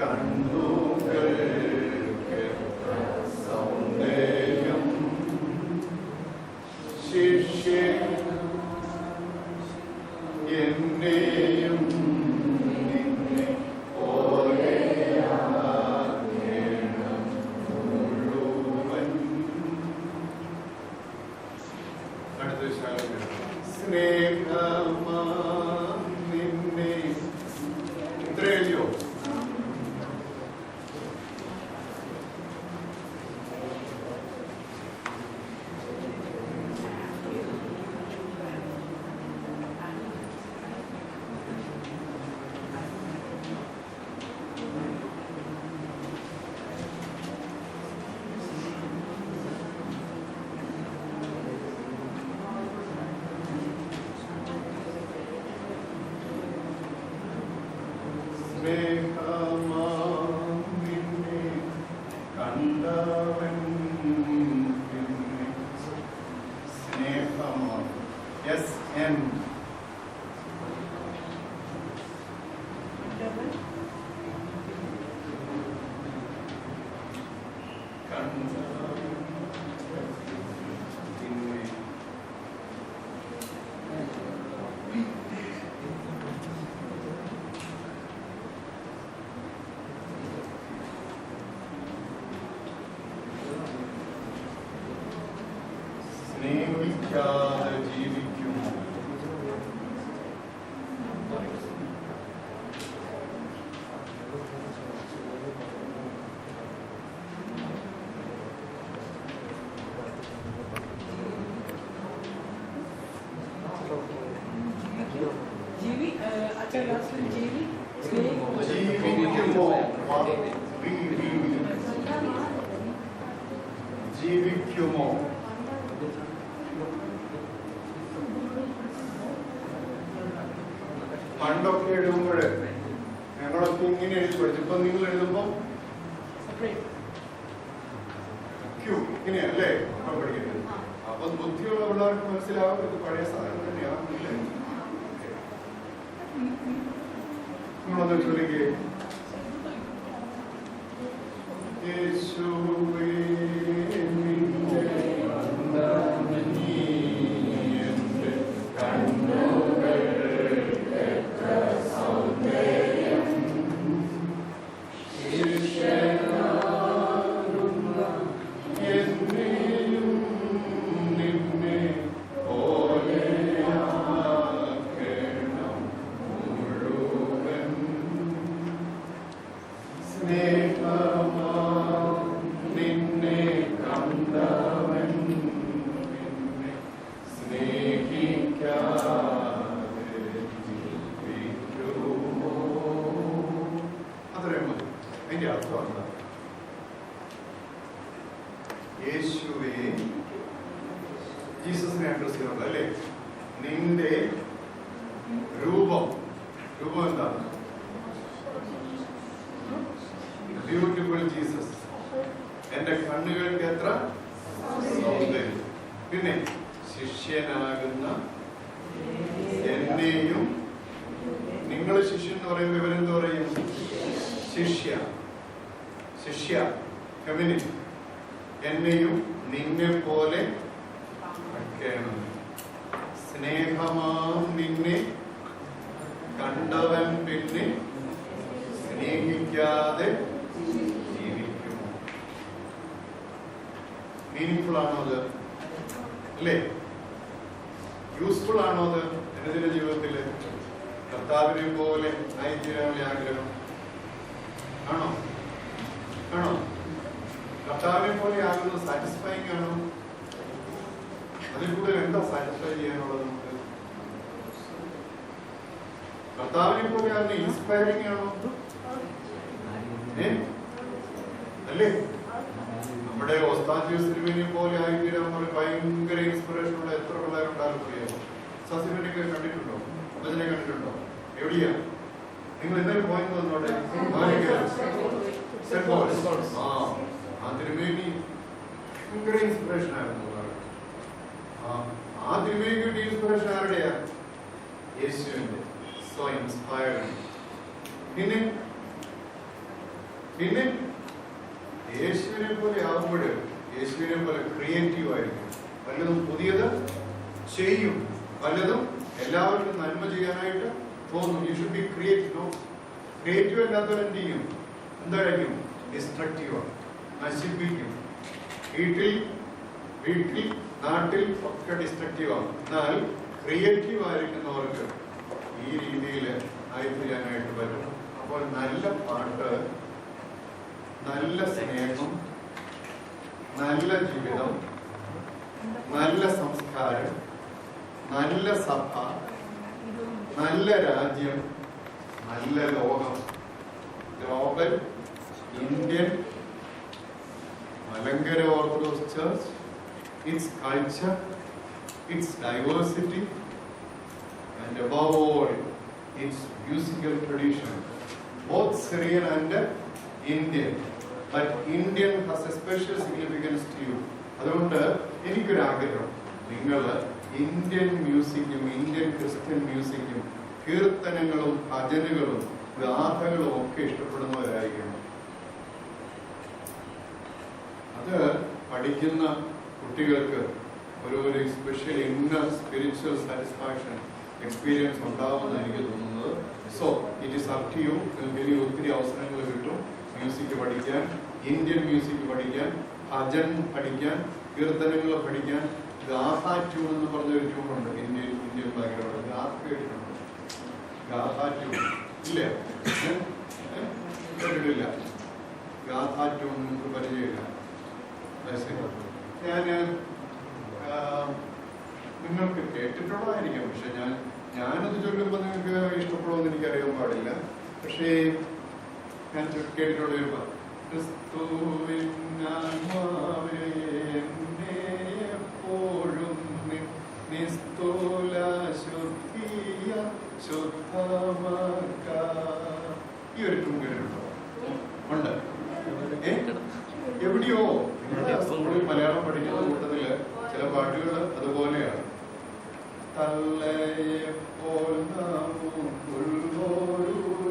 കണ്ണുകൾക്കെത്ര സൗന്ദര്യം. ശിഷ്യൻ എന്നെയും നിന്നെ പോലെയാക്കണം മുഴുവൻ. സ്നേഹമാം നിന്നെ കണ്ടവൻ പിന്നെ സ്നേഹമാം SN സ്നേഹിക്കാതെ ജീവിക്കുമോ? जीवी अच्छा लास्ट में जीवी स्नेह ജീവിക്കുമോ? ജീവിക്കുമോ? പണ്ടൊക്കെ എഴുതുമ്പോൾ ഞങ്ങളൊക്കെ ഇങ്ങനെ എഴുതി പഠിച്ചു. ഇപ്പൊ നിങ്ങൾ എഴുതുമ്പോ सेपरेट ക്യൂ ഇങ്ങനെയല്ലേ നമ്മൾ പഠിക്കുന്നത്. അപ്പൊ ബുദ്ധിയുള്ള പിള്ളേർക്ക് മനസ്സിലാവും ഇത് പഴയ സാധനം തന്നെയാണ്. ഇല്ലേ? നിങ്ങളൊന്ന് ചൊല്ലിക്കേ. യേശുവേ നിന്റെ നീ എന്റെ കണ്ണുകൾ എത്ര സൗന്ദര്യം ശിഷ്യനാകുന്ന എന്നെയും നിന്നെ പോലെയാക്കണം മുഴുവൻ. സ്നേഹമാം നിന്നെ കണ്ടവൻ നിന്നെ സ്നേഹിക്കാതെ ജീവിക്കുമോ? അത്രയും മതി. അതിന്റെ അർത്ഥം എന്താ? യേശുവേ, ജീസസിനെ അഡ്രസ് ചെയ്യുന്നുണ്ട് അല്ലേ? നിന്റെ രൂപം എന്താണ്? Beautiful Jesus. എന്റെ കണ്ണുകൾക്ക് എത്ര സൗന്ദര്യം. പിന്നെ ശിഷ്യനാകുന്ന എന്നെയും. നിങ്ങൾ ശിഷ്യൻ എന്ന് പറയുമ്പോൾ ഇവരെന്ത് പറയും? ശിഷ്യ ഫെമിനിൻ. എന്നെയും നിന്നെ പോലെ ആക്കണം. സ്നേഹമാം നിന്നെ കണ്ടവൻ പിന്നെ സ്നേഹിക്കാതെ ജീവിക്കുമോ? മീനിങ്ഫുൾ ആണോ അത്? അല്ലേ? യൂസ്ഫുൾ ആണോ അത്? അനുദിന ജീവിതത്തില് കർത്താവിനെ പോലെ ആയിത്തീരാനുള്ള ആഗ്രഹം ആണോ? കർത്താവിനെ പോലെ ആകുന്നത് സാറ്റിസ്ഫൈങ് ആണോ? അതിൽ കൂടുതൽ എന്താ സാറ്റിസ്ഫൈ ചെയ്യാനുള്ളത് നമുക്ക്? കർത്താവിനെ പോലെ ആകുന്ന ഇൻസ്പയറിംഗ് ആണോ? അല്ലേ? നമ്മുടെ ഓസ്താദ് സിനിമയെ പോലെ ആയിത്തീരാൻ ഭയങ്കര ഇൻസ്പിറേഷൻ ഉള്ള എത്ര പിള്ളേരുണ്ടാകും അറിയാമോ? സസിമനൊക്കെ കണ്ടിട്ടുണ്ടോ? അതിനെ കണ്ടിട്ടുണ്ടോ? എവിടെയാ നിങ്ങൾ ഇന്നലെ പോയെന്ന് വന്നോട്ടെ. ആ തിരുമേനി ഭയങ്കര ഇൻസ്പിറേഷൻ ആയിരുന്നു. ആ തിരുമേനി കിട്ടിയ ഇൻസ്പിറേഷൻ ആരുടെയാ? യേശുവിന്റെ. So inspired. പിന്നെ യേശുവിനെ പോലെ ആകുമ്പോൾ യേശുവിനെ പോലെ ക്രിയേറ്റീവ് ആയിരിക്കും. പലതും പുതിയത് ചെയ്യും, പലതും എല്ലാവർക്കും നന്മ ചെയ്യാനായിട്ട് തോന്നും. You should be creative. Creative അല്ലാത്തവർ എന്ത് ചെയ്യും? എന്തായിരിക്കും? ഡിസ്ട്രക്റ്റീവ്, നശിപ്പിക്കും. വീട്ടിൽ നാട്ടിൽ ഒക്കെ ഡിസ്ട്രക്റ്റീവ് ആകും. എന്നാൽ ക്രിയേറ്റീവ് ആയിരിക്കുന്നവർക്ക് ഈ രീതിയിൽ ആയിത്തീരാനായിട്ട് പറ്റും. അപ്പോൾ നല്ല പാട്ട്, നല്ല സ്നേഹം, നല്ല ജീവിതം, നല്ല സംസ്കാരം, നല്ല സഭ, നല്ല രാജ്യം, നല്ല ലോകം, global Indian Malankara orthodox church, it's culture, it's diversity, and above all its musical tradition both Syrian and Indian. But Indian has a special significance to you. അതുകൊണ്ട് എനിക്കൊരു ആഗ്രഹം, നിങ്ങൾ ഇന്ത്യൻ മ്യൂസിക്കും ഇന്ത്യൻ ക്രിസ്ത്യൻ മ്യൂസിക്കും കീർത്തനങ്ങളും ഭജനകളും ഗാഥകളും ഒക്കെ ഇഷ്ടപ്പെടുന്നവരായിരിക്കണം. അത് പഠിക്കുന്ന കുട്ടികൾക്ക് ഒരു special inner spiritual satisfaction experience ഉണ്ടാവുമെന്ന് എനിക്ക് തോന്നുന്നത്. So it is up to you. നിങ്ങൾക്ക് ഒത്തിരി അവസരങ്ങൾ കിട്ടും മ്യൂസിക് പഠിക്കാൻ, ഇന്ത്യൻ മ്യൂസിക് പഠിക്കാൻ, ഭജൻ പഠിക്കാൻ, കീർത്തനങ്ങൾ പഠിക്കാൻ. ഗാഥ ട്യൂൺ എന്ന് പറഞ്ഞൊരു ട്യൂണുണ്ട് ഇന്ത്യൻ ബാക്ക്ഗ്രൗണ്ട്. ഗാഥ കേട്ടിട്ടുണ്ട്? ഗാഥ ട്യൂൺ ഇല്ലേ? കേട്ടിട്ടില്ല? ഗാഥ ട്യൂൺ നിങ്ങൾക്ക് പരിചയമില്ല? ഞാന് നിങ്ങൾക്ക് കേട്ടിട്ടുള്ളതായിരിക്കും, പക്ഷെ ഞാനത് ചൊല്ലുമ്പോൾ നിങ്ങൾക്ക് ഇഷ്ടപ്പെടുമെന്ന് എനിക്കറിയാൻ പാടില്ല. പക്ഷേ ഞാൻ കേട്ടിട്ടുള്ള ഒരു എപ്പോഴും നിസ്തുല ശുദ്ധിയ ശുദ്ധമാക്ക. ഈ ഒരു ട്യൂൺ കേട്ടിട്ടുണ്ടോ? ഉണ്ട്. എവിടെയോ നിങ്ങളുടെ സ്കൂളിൽ മലയാളം പഠിക്കുന്ന കൂട്ടത്തില് ചില പാട്ടുകൾ അതുപോലെയാണ്. തള്ളയെപ്പോൾ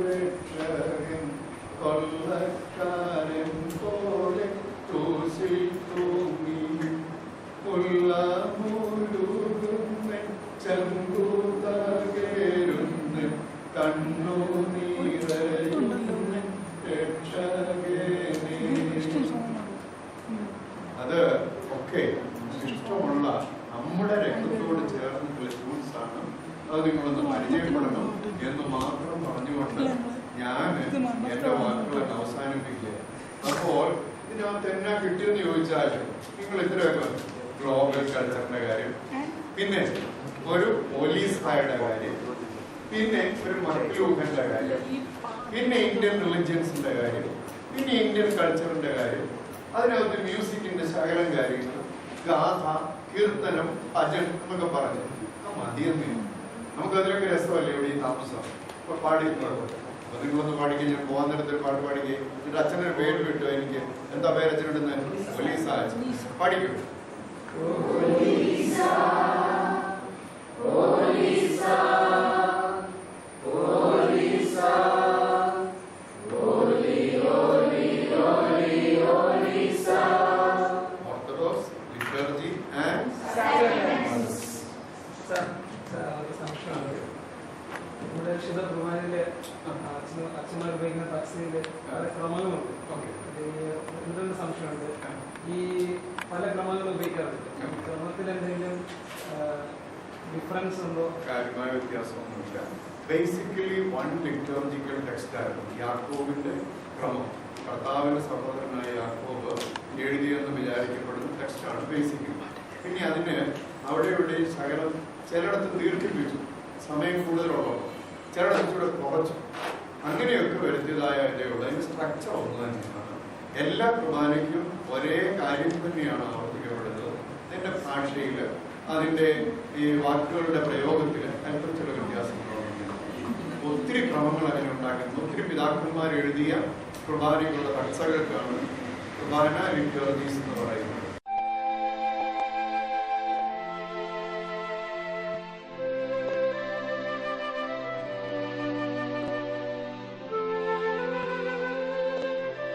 രക്ഷകൻ കൊല്ലക്കാരൻ പോലെ ക്രൂശിൽ തൂങ്ങി മുഴുകുന്ന ചെങ്കൂതകേരുന്ന കണ്ണു നീരയുന്ന രക്ഷകനെ. അത് ഒക്കെ ഇഷ്ടമുള്ള നമ്മുടെ രക്തത്തോട് ചേർന്നിട്ടുള്ള ട്യൂൺസ് ആണ്. അത് നിങ്ങളൊന്ന് പരിചയപ്പെടണം എന്ന് മാത്രം പറഞ്ഞുകൊണ്ട് ഞാൻ എന്റെ വാക്കുകൾ അവസാനിപ്പിക്കുക. അപ്പോൾ ഇതിനകത്ത് എന്നാ കിട്ടിയെന്ന് ചോദിച്ചാൽ നിങ്ങൾ ഇത്രയൊക്കെ ഗ്ലോബൽ കൾച്ചറിന്റെ കാര്യം, പിന്നെ ഒരു പോലീസായുടെ കാര്യം, പിന്നെ ഒരു മർലൂഹന്റെ കാര്യം, പിന്നെ ഇന്ത്യൻ റിലിജിയൻസിന്റെ കാര്യം, പിന്നെ ഇന്ത്യൻ കൾച്ചറിന്റെ കാര്യം, അതിനകത്ത് മ്യൂസിക്കിന്റെ ശകലം കാര്യങ്ങൾ, ഗാഥ, കീർത്തനം, ഭജൻ എന്നൊക്കെ പറഞ്ഞു മതിയെന്ന്. നമുക്ക് അതിലൊക്കെ രസമല്ലേ ഇവിടെ ഈ താമസം. അപ്പൊ പാടിയിട്ടുള്ളൂ. അപ്പൊ നിങ്ങളൊന്ന് പാടിക്കുക. ഞാൻ പോകാൻ നേരത്തെ ഒരു പാട്ട് പാടിക്കുക. എന്നിട്ട് അച്ഛനൊരു പേര് കിട്ടുക. എനിക്ക് എന്താ പേര് അച്ഛനിടുന്നത്? പോലീസ. പാടിക്കും. അച്ഛന്മാർ ഉപയോഗിക്കുന്ന തഫ്സീല് പല ക്രമങ്ങളുണ്ട്. എന്തൊരു സംശയമുണ്ട്, ഈ പല ക്രമങ്ങളും ഉപയോഗിക്കാറുണ്ട്. ക്രമത്തിൽ എന്തെങ്കിലും ഡിഫറൻസ് ഉണ്ടോ? കാര്യമായ വ്യത്യാസമൊന്നുമില്ല. ബേസിക്കലി വൺ ലിറ്റർജിക്കൽ ടെക്സ്റ്റ് ആയിരുന്നു യാക്കോബിന്റെ ക്രമം. കർത്താവിന്റെ സഹോദരനായ യാക്കോബ് എഴുതിയെന്ന് വിചാരിക്കപ്പെടുന്ന ടെക്സ്റ്റാണ് ബേസിക്കലി. പിന്നെ അതിന് അവിടെ ഇവിടെ ശകലം ചിലയിടത്ത് ദീർഘിപ്പിച്ചു, സമയം കൂടുതലുള്ളപ്പോൾ ചിലയിടത്ത് കൂടെ കുറച്ചു, അങ്ങനെയൊക്കെ വരുത്തിയതായ ഇതേയുള്ളൂ. അതിന്റെ സ്ട്രക്ചർ ഒന്ന് തന്നെയാണ്. എല്ലാ കുർബാനയ്ക്കും ഒരേ കാര്യം തന്നെയാണ് ആവർത്തിക്കപ്പെടുന്നത്. അതിന്റെ ഭാഷയിൽ, അതിന്റെ ഈ വാക്കുകളുടെ പ്രയോഗത്തിൽ അല്പം ചില വ്യത്യാസങ്ങളുണ്ട്. ഒത്തിരി ക്രമങ്ങൾ അങ്ങനെ ഉണ്ടാക്കുന്നു. ഒത്തിരി പിതാക്കന്മാർ എഴുതിയ കുർബാനയ്ക്കുള്ള തടസ്സങ്ങൾക്കാണ് കുർബാന ലിറ്റർജീസ് എന്ന് പറയുന്നത്.